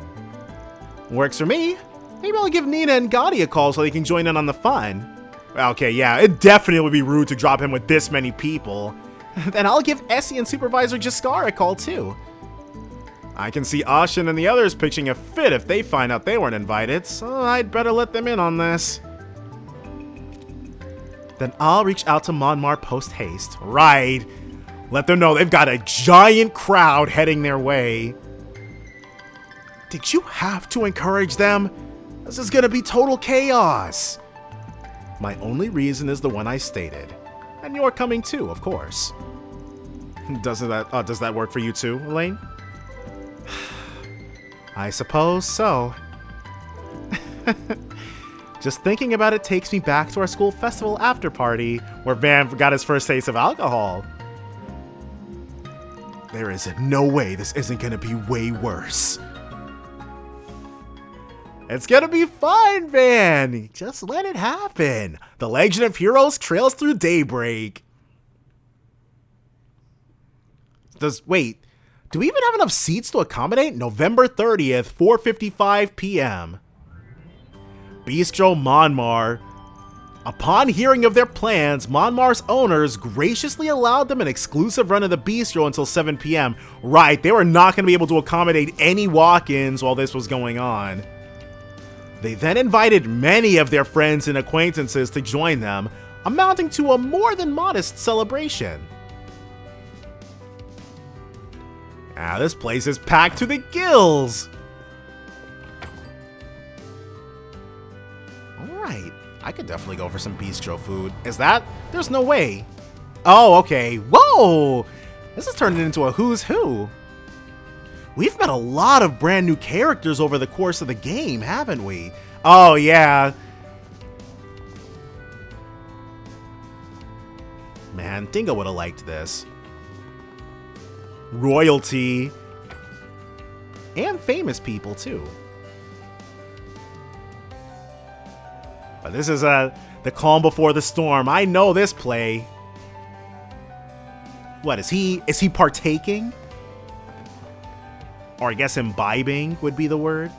Works for me. Maybe I'll give Nina and Gotti a call so they can join in on the fun. Okay, yeah, it definitely would be rude to drop him with this many people. Then I'll give Essie and Supervisor Jaskar a call too. I can see Ashin and the others pitching a fit if they find out they weren't invited, so I'd better let them in on this. Then I'll reach out to Monmar post-haste. Right. Let them know they've got a giant crowd heading their way. Did you have to encourage them? This is gonna be total chaos. My only reason is the one I stated. And you're coming too, of course. Does that work for you too, Elaine? I suppose so. Just thinking about it takes me back to our school festival after party, where Van got his first taste of alcohol. There is no way this isn't gonna be way worse. It's gonna be fine, Van! Just let it happen. The Legend of Heroes trails through Daybreak. Wait, do we even have enough seats to accommodate November 30th, 4:55 p.m.? Bistro Monmar. Upon hearing of their plans, Monmar's owners graciously allowed them an exclusive run of the bistro until 7 p.m. Right, they were not going to be able to accommodate any walk-ins while this was going on. They then invited many of their friends and acquaintances to join them, amounting to a more than modest celebration. This place is packed to the gills! Alright, I could definitely go for some bistro food. Is that? There's no way. Oh, okay. Whoa! This is turning into a who's who. We've met a lot of brand new characters over the course of the game, haven't we? Oh, yeah. Man, Dingo would have liked this. Royalty. And famous people, too. But this is the calm before the storm. I know this play. What, is he partaking? Or I guess imbibing would be the word.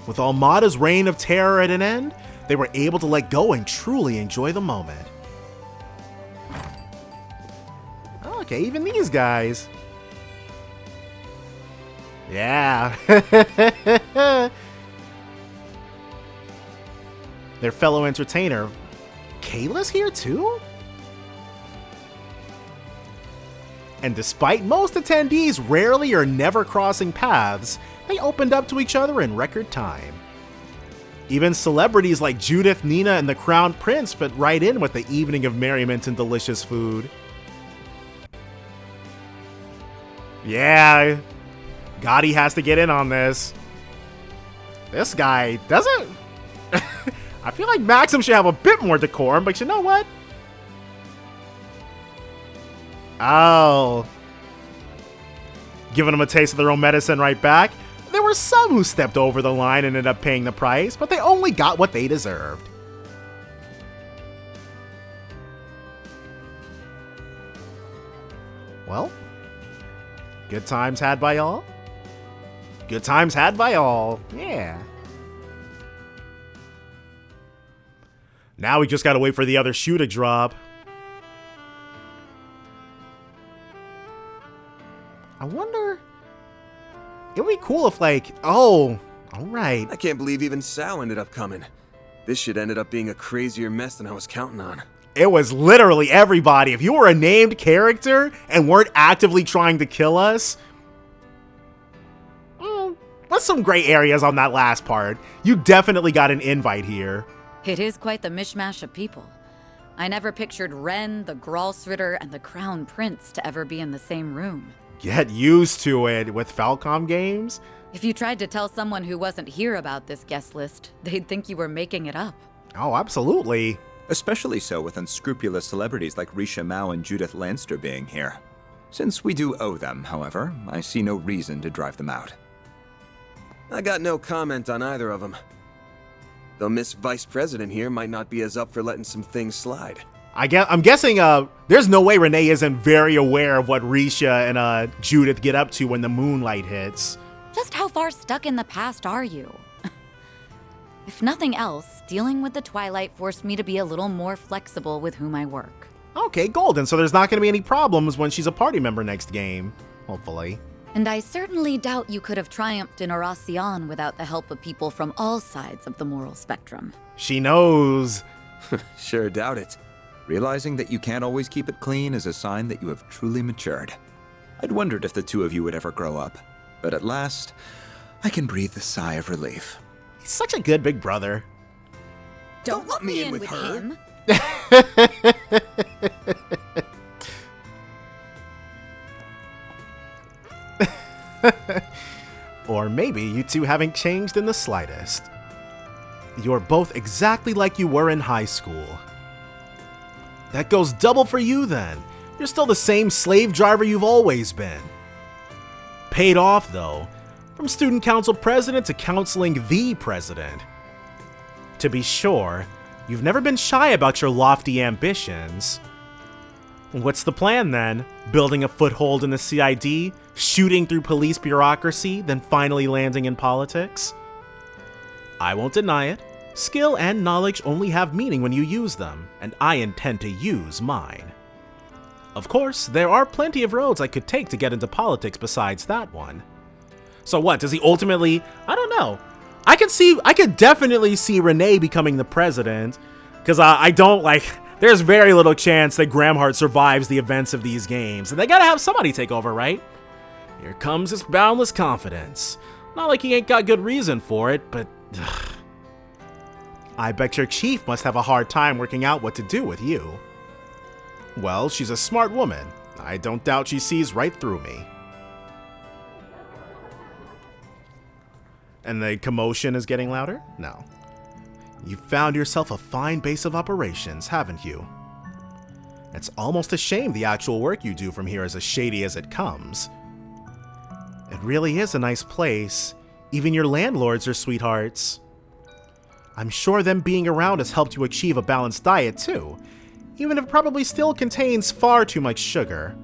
With Almada's reign of terror at an end, they were able to let go and truly enjoy the moment. Okay, even these guys. Yeah. Their fellow entertainer. Kayla's here too? And despite most attendees rarely or never crossing paths, they opened up to each other in record time. Even celebrities like Judith, Nina, and the Crown Prince fit right in with the evening of merriment and delicious food. Yeah, Gotti has to get in on this. This guy doesn't... I feel like Maxim should have a bit more decorum, but you know what? Oh. Giving them a taste of their own medicine right back. There were some who stepped over the line and ended up paying the price, but they only got what they deserved. Well, good times had by all? Good times had by all, yeah. Now we just gotta wait for the other shoe to drop. I wonder... It would be cool if, like... Oh, alright. I can't believe even Sal ended up coming. This shit ended up being a crazier mess than I was counting on. It was literally everybody. If you were a named character and weren't actively trying to kill us... With some gray areas on that last part. You definitely got an invite here. It is quite the mishmash of people. I never pictured Rene, the Gralsritter, and the Crown Prince to ever be in the same room. Get used to it with Falcom games. If you tried to tell someone who wasn't here about this guest list, they'd think you were making it up. Oh, absolutely. Especially so with unscrupulous celebrities like Risha Mao and Judith Lanster being here. Since we do owe them, however, I see no reason to drive them out. I got no comment on either of them. Though Miss Vice President here might not be as up for letting some things slide. I'm guessing there's no way Rene isn't very aware of what Risha and Judith get up to when the moonlight hits. Just how far stuck in the past are you? If nothing else, dealing with the Twilight forced me to be a little more flexible with whom I work. Okay, golden. So there's not going to be any problems when she's a party member next game. Hopefully. And I certainly doubt you could have triumphed in Arasion without the help of people from all sides of the moral spectrum. She knows. Sure doubt it. Realizing that you can't always keep it clean is a sign that you have truly matured. I'd wondered if the two of you would ever grow up. But at last, I can breathe a sigh of relief. He's such a good big brother. Don't let me in with him. Or maybe you two haven't changed in the slightest. You're both exactly like you were in high school. That goes double for you then. You're still the same slave driver you've always been. Paid off though, from student council president to counseling the president. To be sure, you've never been shy about your lofty ambitions. What's the plan then? Building a foothold in the CID, shooting through police bureaucracy, then finally landing in politics? I won't deny it. Skill and knowledge only have meaning when you use them, and I intend to use mine. Of course, there are plenty of roads I could take to get into politics besides that one. So what, does he ultimately... I don't know. I could definitely see Rene becoming the president, because I don't like... There's very little chance that Gramhart survives the events of these games, and they gotta have somebody take over, right? Here comes his boundless confidence. Not like he ain't got good reason for it, but... I bet your chief must have a hard time working out what to do with you. Well, she's a smart woman. I don't doubt she sees right through me. And the commotion is getting louder? No. You've found yourself a fine base of operations, haven't you? It's almost a shame the actual work you do from here is as shady as it comes. It really is a nice place. Even your landlords are sweethearts. I'm sure them being around has helped you achieve a balanced diet too, even if it probably still contains far too much sugar.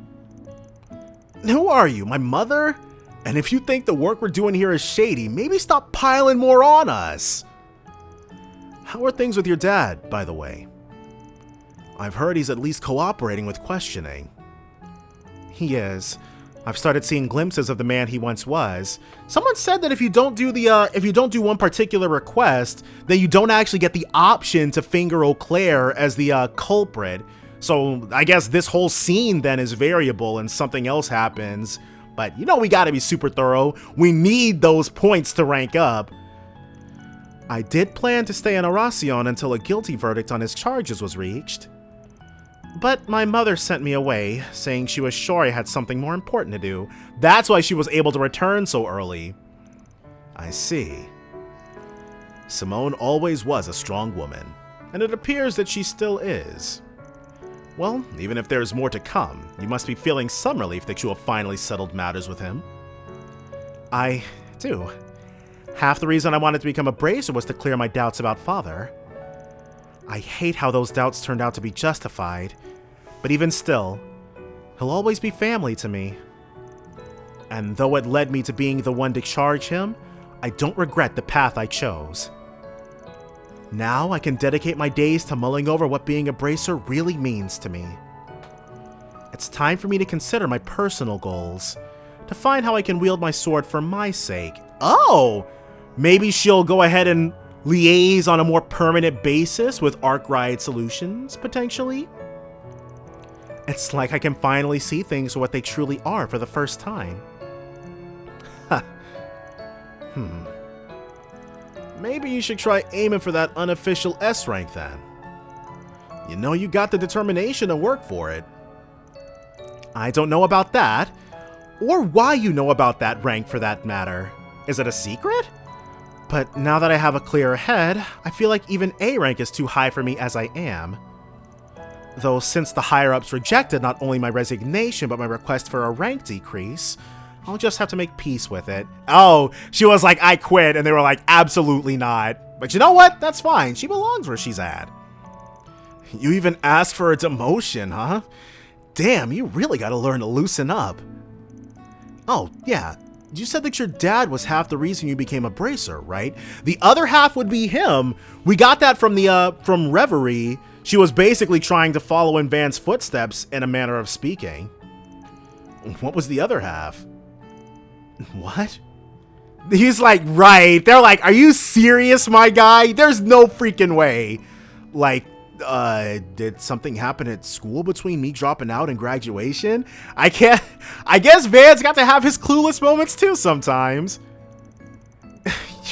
Who are you, my mother? And if you think the work we're doing here is shady, maybe stop piling more on us. How are things with your dad, by the way? I've heard he's at least cooperating with questioning. He is. I've started seeing glimpses of the man he once was. Someone said that if you don't do one particular request, then you don't actually get the option to finger Eau Claire as the culprit. So I guess this whole scene then is variable and something else happens. But you know we gotta be super thorough. We need those points to rank up. I did plan to stay in Arasion until a guilty verdict on his charges was reached. But my mother sent me away, saying she was sure I had something more important to do. That's why she was able to return so early. I see. Simone always was a strong woman, and it appears that she still is. Well, even if there's more to come, you must be feeling some relief that you have finally settled matters with him. I do. Half the reason I wanted to become a bracer was to clear my doubts about Father. I hate how those doubts turned out to be justified, but even still, he'll always be family to me. And though it led me to being the one to charge him, I don't regret the path I chose. Now I can dedicate my days to mulling over what being a bracer really means to me. It's time for me to consider my personal goals, to find how I can wield my sword for my sake. Oh! Maybe she'll go ahead and liaise on a more permanent basis with Arkride Solutions, potentially? It's like I can finally see things for what they truly are for the first time. Maybe you should try aiming for that unofficial S rank then. You know you got the determination to work for it. I don't know about that, or why you know about that rank for that matter. Is it a secret? But now that I have a clearer head, I feel like even A rank is too high for me as I am. Though since the higher-ups rejected not only my resignation but my request for a rank decrease, I'll just have to make peace with it. Oh, she was like, I quit, and they were like, absolutely not. But you know what? That's fine. She belongs where she's at. You even asked for a demotion, huh? Damn, you really gotta learn to loosen up. Oh, yeah. You said that your dad was half the reason you became a bracer, right? The other half would be him. We got that from from Reverie. She was basically trying to follow in Van's footsteps in a manner of speaking. What was the other half? What? He's like, right. They're like, are you serious, my guy? There's no freaking way. Like, did something happen at school between me dropping out and graduation? I guess Van's got to have his clueless moments too sometimes.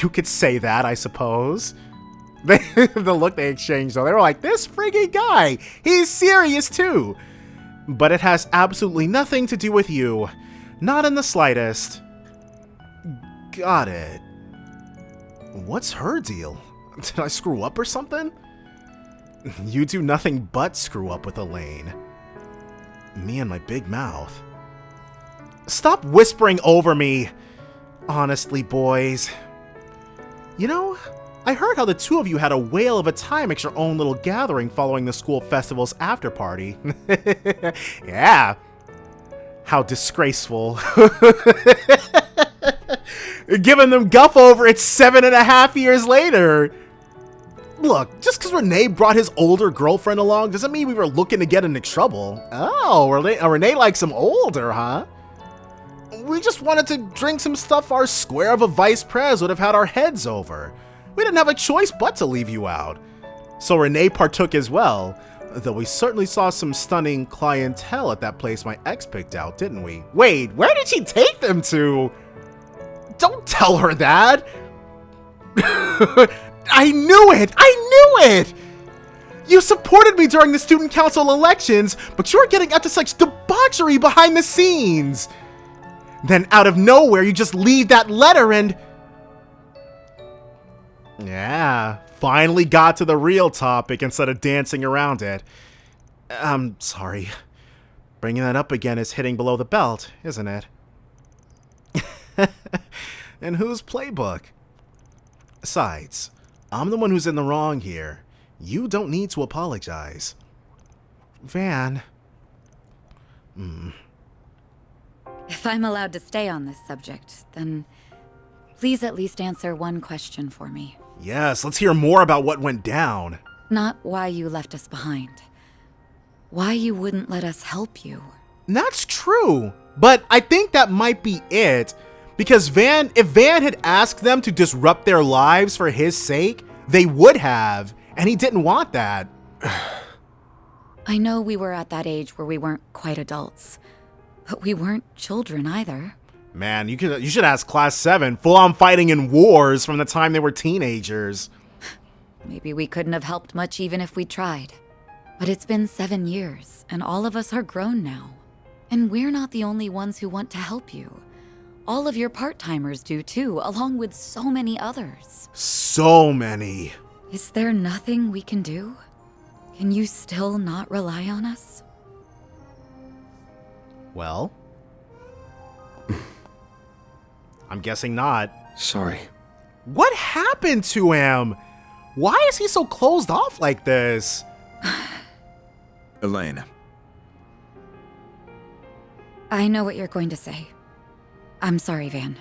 You could say that, I suppose. The look they exchanged, though, they were like, this freaking guy, he's serious too. But it has absolutely nothing to do with you. Not in the slightest. Got it. What's her deal? Did I screw up or something? You do nothing but screw up with Elaine. Me and my big mouth. Stop whispering over me. Honestly, boys. You know, I heard how the two of you had a whale of a time at your own little gathering following the school festival's after party. Yeah. How disgraceful. Giving them guff over it 7.5 years later. Look, just because Rene brought his older girlfriend along doesn't mean we were looking to get into trouble. Oh, Rene likes him older, huh? We just wanted to drink some stuff our square of a vice pres would have had our heads over. We didn't have a choice but to leave you out. So Rene partook as well, though we certainly saw some stunning clientele at that place my ex picked out, didn't we? Wait, where did she take them to? Don't tell her that! I knew it! I knew it! You supported me during the student council elections, but you're getting up to such debauchery behind the scenes! Then out of nowhere, you just leave that letter and... Yeah, finally got to the real topic instead of dancing around it. I'm sorry. Bringing that up again is hitting below the belt, isn't it? And whose playbook? Besides, I'm the one who's in the wrong here. You don't need to apologize. Van. If I'm allowed to stay on this subject, then please at least answer one question for me. Yes, let's hear more about what went down. Not why you left us behind. Why you wouldn't let us help you. That's true, but I think that might be it. Because if Van had asked them to disrupt their lives for his sake, they would have, and he didn't want that. I know we were at that age where we weren't quite adults, but we weren't children either. Man, you should ask Class 7, full-on fighting in wars from the time they were teenagers. Maybe we couldn't have helped much even if we tried. But it's been 7 years, and all of us are grown now. And we're not the only ones who want to help you. All of your part-timers do too, along with so many others. So many. Is there nothing we can do? Can you still not rely on us? Well, I'm guessing not. Sorry. What happened to him? Why is he so closed off like this? Elaine. I know what you're going to say. I'm sorry, Van.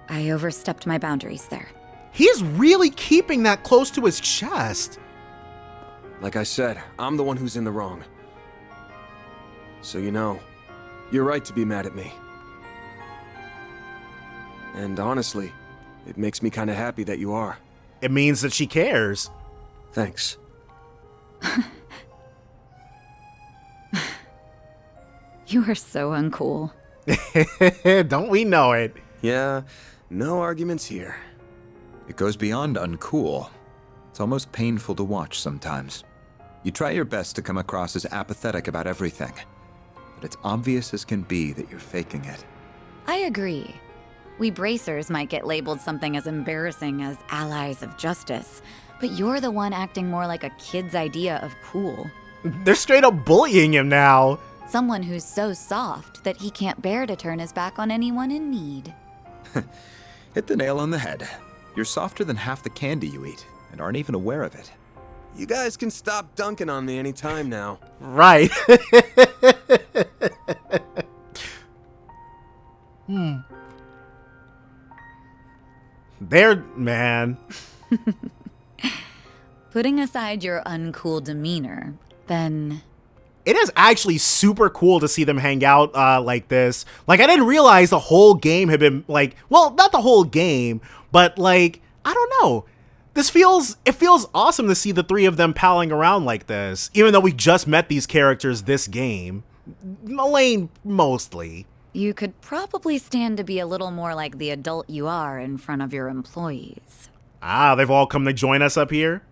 I overstepped my boundaries there. He's really keeping that close to his chest. Like I said, I'm the one who's in the wrong. So you know, you're right to be mad at me. And honestly, it makes me kind of happy that you are. It means that she cares. Thanks. You are so uncool. Don't we know it? Yeah, no arguments here. It goes beyond uncool. It's almost painful to watch sometimes. You try your best to come across as apathetic about everything, but it's obvious as can be that you're faking it. I agree. We bracers might get labeled something as embarrassing as allies of justice, but you're the one acting more like a kid's idea of cool. They're straight up bullying him now. Someone who's so soft that he can't bear to turn his back on anyone in need. Hit the nail on the head. You're softer than half the candy you eat, and aren't even aware of it. You guys can stop dunking on me anytime now. Right. Man. Putting aside your uncool demeanor, then... It is actually super cool to see them hang out like this. Like, I didn't realize the whole game had been, like... Well, not the whole game, but, like, I don't know. It feels awesome to see the three of them palling around like this, even though we just met these characters this game. Elaine, mostly. You could probably stand to be a little more like the adult you are in front of your employees. Ah, they've all come to join us up here?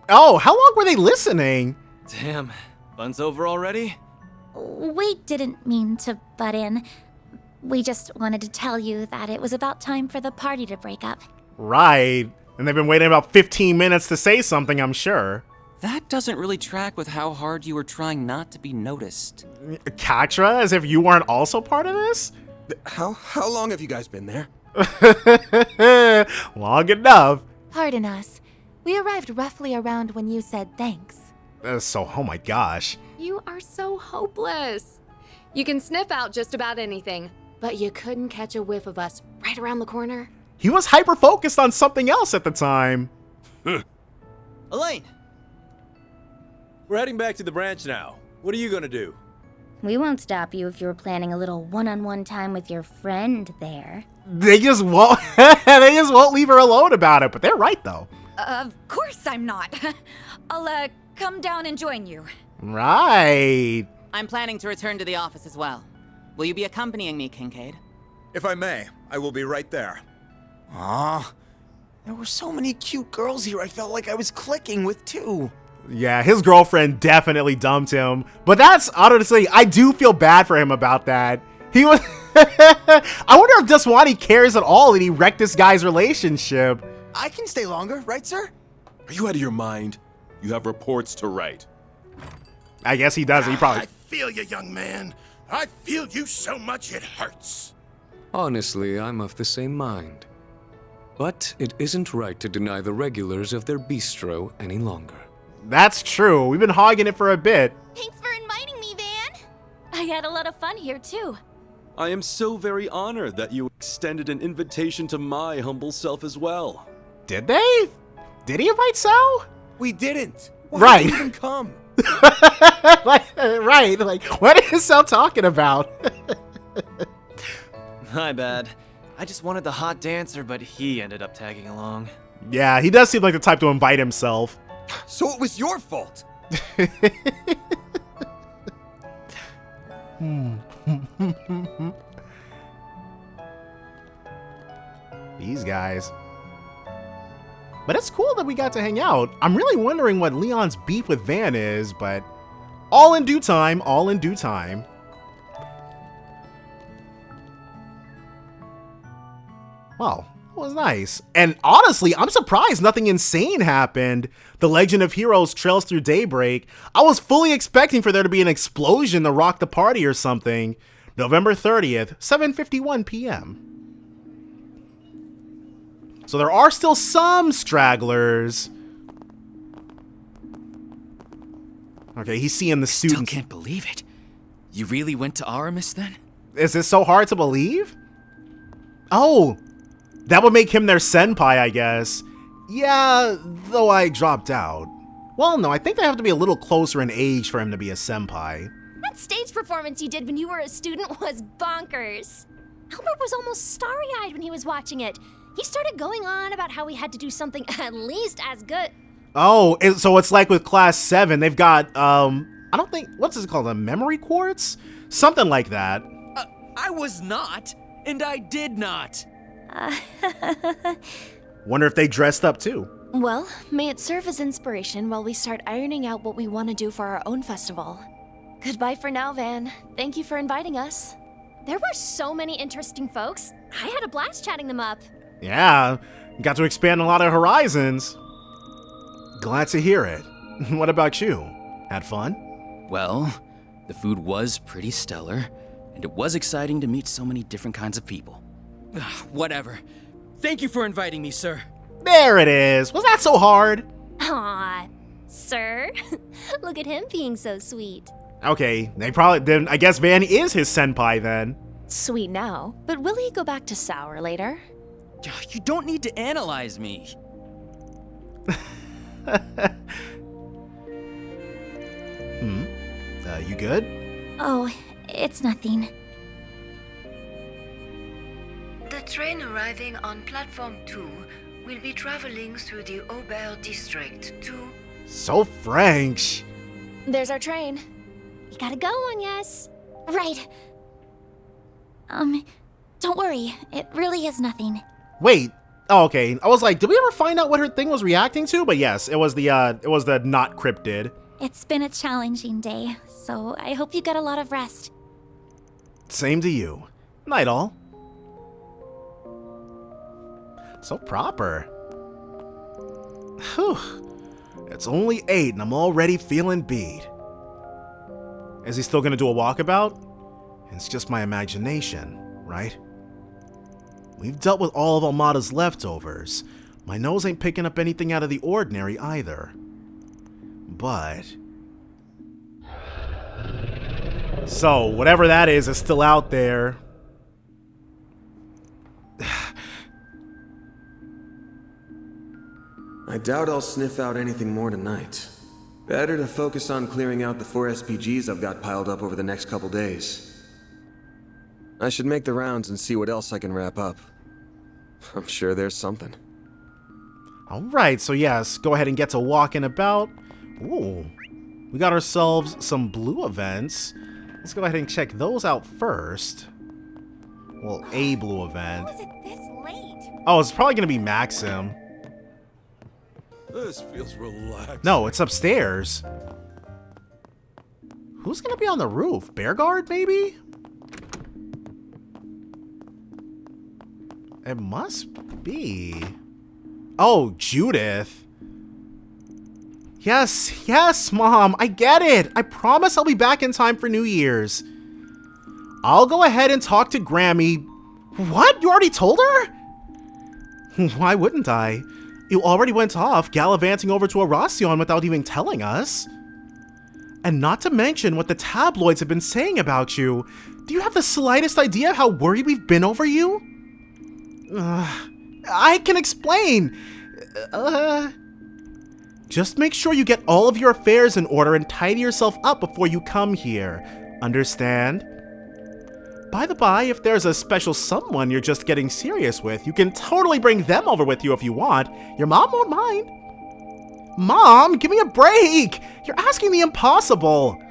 Oh, how long were they listening? Damn, fun's over already? We didn't mean to butt in. We just wanted to tell you that it was about time for the party to break up. Right. And they've been waiting about 15 minutes to say something, I'm sure. That doesn't really track with how hard you were trying not to be noticed. Katra, as if you weren't also part of this? How long have you guys been there? Long enough. Pardon us. We arrived roughly around when you said thanks. Oh my gosh. You are so hopeless. You can sniff out just about anything, but you couldn't catch a whiff of us right around the corner. He was hyper-focused on something else at the time. Elaine! We're heading back to the branch now. What are you gonna do? We won't stop you if you were planning a little one-on-one time with your friend there. They just won't leave her alone about it, but they're right though. Of course I'm not. I'll come down and join you. Right. I'm planning to return to the office as well. Will you be accompanying me, Kincaid? If I may, I will be right there. Aw, there were so many cute girls here I felt like I was clicking with too. Yeah, his girlfriend definitely dumped him. But that's, honestly, I do feel bad for him about that. He was... I wonder if Daswani cares at all that he wrecked this guy's relationship. I can stay longer, right, sir? Are you out of your mind? You have reports to write. I guess he does. He probably... I feel you, young man. I feel you so much it hurts. Honestly, I'm of the same mind. But it isn't right to deny the regulars of their bistro any longer. That's true. We've been hogging it for a bit. Thanks for inviting me, Van. I had a lot of fun here, too. I am so very honored that you extended an invitation to my humble self as well. Did they? Did he invite Sal? We didn't. Why Right. did you even come? Right. Like, what is Sal talking about? My bad. I just wanted the hot dancer, but he ended up tagging along. Yeah, he does seem like the type to invite himself. So it was your fault. These guys. But it's cool that we got to hang out. I'm really wondering what Leon's beef with Van is, but all in due time, all in due time. Well, that was nice. And honestly, I'm surprised nothing insane happened. The Legend of Heroes trails through Daybreak. I was fully expecting for there to be an explosion to rock the party or something. November 30th, 7:51 p.m. So there are still some stragglers. Okay, he's seeing the students. Still can't believe it. You really went to Aramis then? Is this so hard to believe? Oh, that would make him their senpai, I guess. Yeah, though I dropped out. Well, no, I think they have to be a little closer in age for him to be a senpai. That stage performance you did when you were a student was bonkers. Albert was almost starry-eyed when he was watching it. He started going on about how we had to do something at least as good. Oh, so it's like with Class 7, they've got, I don't think, what's it called, a memory quartz? Something like that. I was not, and I did not. Wonder if they dressed up too. Well, may it serve as inspiration while we start ironing out what we want to do for our own festival. Goodbye for now, Van. Thank you for inviting us. There were so many interesting folks. I had a blast chatting them up. Yeah, got to expand a lot of horizons. Glad to hear it. What about you? Had fun? Well, the food was pretty stellar, and it was exciting to meet so many different kinds of people. Whatever. Thank you for inviting me, sir. There it is. Was that so hard? Aw, sir. Look at him being so sweet. Okay, then I guess Van is his senpai then. Sweet now, but will he go back to sour later? You don't need to analyze me. You good? Oh, it's nothing. The train arriving on platform 2 will be traveling through the Aubert district to... So French. There's our train. You gotta go, Agnes. Right. Don't worry. It really is nothing. Wait. Oh, okay. I was like, did we ever find out what her thing was reacting to? But yes, it was the not cryptid. It's been a challenging day, so I hope you get a lot of rest. Same to you. Night all. So proper. Whew. It's only 8 and I'm already feeling beat. Is he still gonna do a walkabout? It's just my imagination, right? We've dealt with all of Almada's leftovers. My nose ain't picking up anything out of the ordinary either. But... so, whatever that is still out there. I doubt I'll sniff out anything more tonight. Better to focus on clearing out the 4 SPGs I've got piled up over the next couple days. I should make the rounds and see what else I can wrap up. I'm sure there's something. Alright, so yes, go ahead and get to walking about. Ooh, we got ourselves some blue events. Let's go ahead and check those out first. Well, a blue event. How is it this late? Oh, it's probably gonna be Maxim. This feels relaxed. No, it's upstairs. Who's gonna be on the roof? Bearguard, maybe? It must be. Oh, Judith. Yes, Mom, I get it. I promise I'll be back in time for New Year's. I'll go ahead and talk to Grammy. What? You already told her? Why wouldn't I? You already went off gallivanting over to Arasion without even telling us. And not to mention what the tabloids have been saying about you. Do you have the slightest idea how worried we've been over you? I can explain. Just make sure you get all of your affairs in order and tidy yourself up before you come here. Understand? By the by, if there's a special someone you're just getting serious with, you can totally bring them over with you if you want. Your mom won't mind. Mom, give me a break! You're asking the impossible.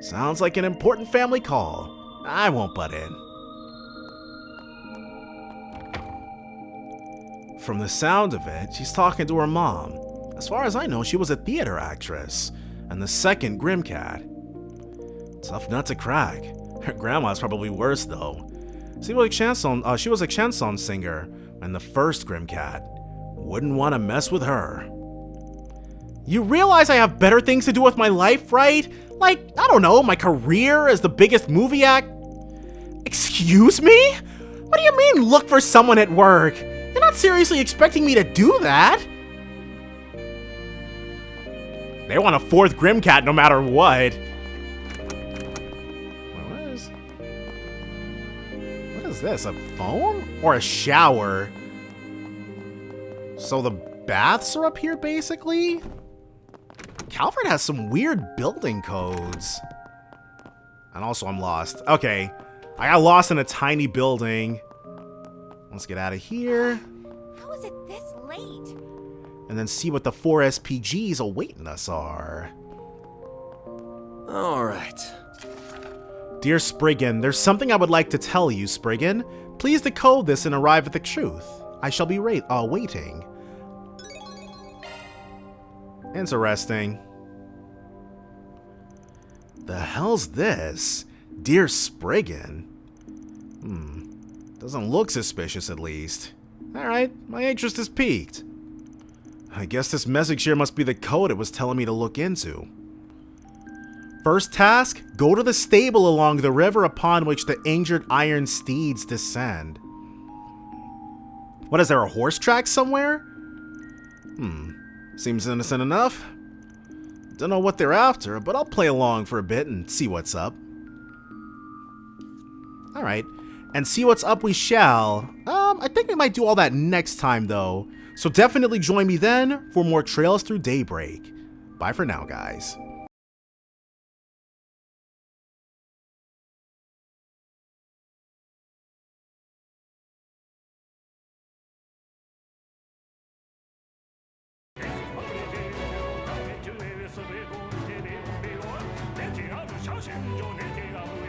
Sounds like an important family call. I won't butt in. From the sound of it, she's talking to her mom. As far as I know, she was a theater actress, and the second Grimcat. Tough nut to crack. Her grandma's probably worse, though. She was a chanson singer, and the first Grimcat. Wouldn't want to mess with her. You realize I have better things to do with my life, right? Like, I don't know, my career as the biggest movie act? Excuse me? What do you mean, look for someone at work? You're not seriously expecting me to do that? They want a fourth Grimcat no matter what. What is this, a phone? Or a shower? So the baths are up here, basically? Calvert has some weird building codes. And also I'm lost. Okay, I got lost in a tiny building. Let's get out of here. How is it this late? And then see what the 4 SPGs awaiting us are. All right. Dear Spriggan, there's something I would like to tell you, Spriggan. Please decode this and arrive at the truth. I shall be waiting. Interesting. The hell's this? Dear Spriggan? Doesn't look suspicious, at least. Alright, my interest is piqued. I guess this message here must be the code it was telling me to look into. First task, go to the stable along the river upon which the injured iron steeds descend. What, is there a horse track somewhere? Seems innocent enough. Don't know what they're after, but I'll play along for a bit and see what's up. Alright, and see what's up we shall. I think we might do all that next time though. So definitely join me then for more Trails Through Daybreak. Bye for now, guys. 내 뒤 앞을 샤신조 내 뒤 앞을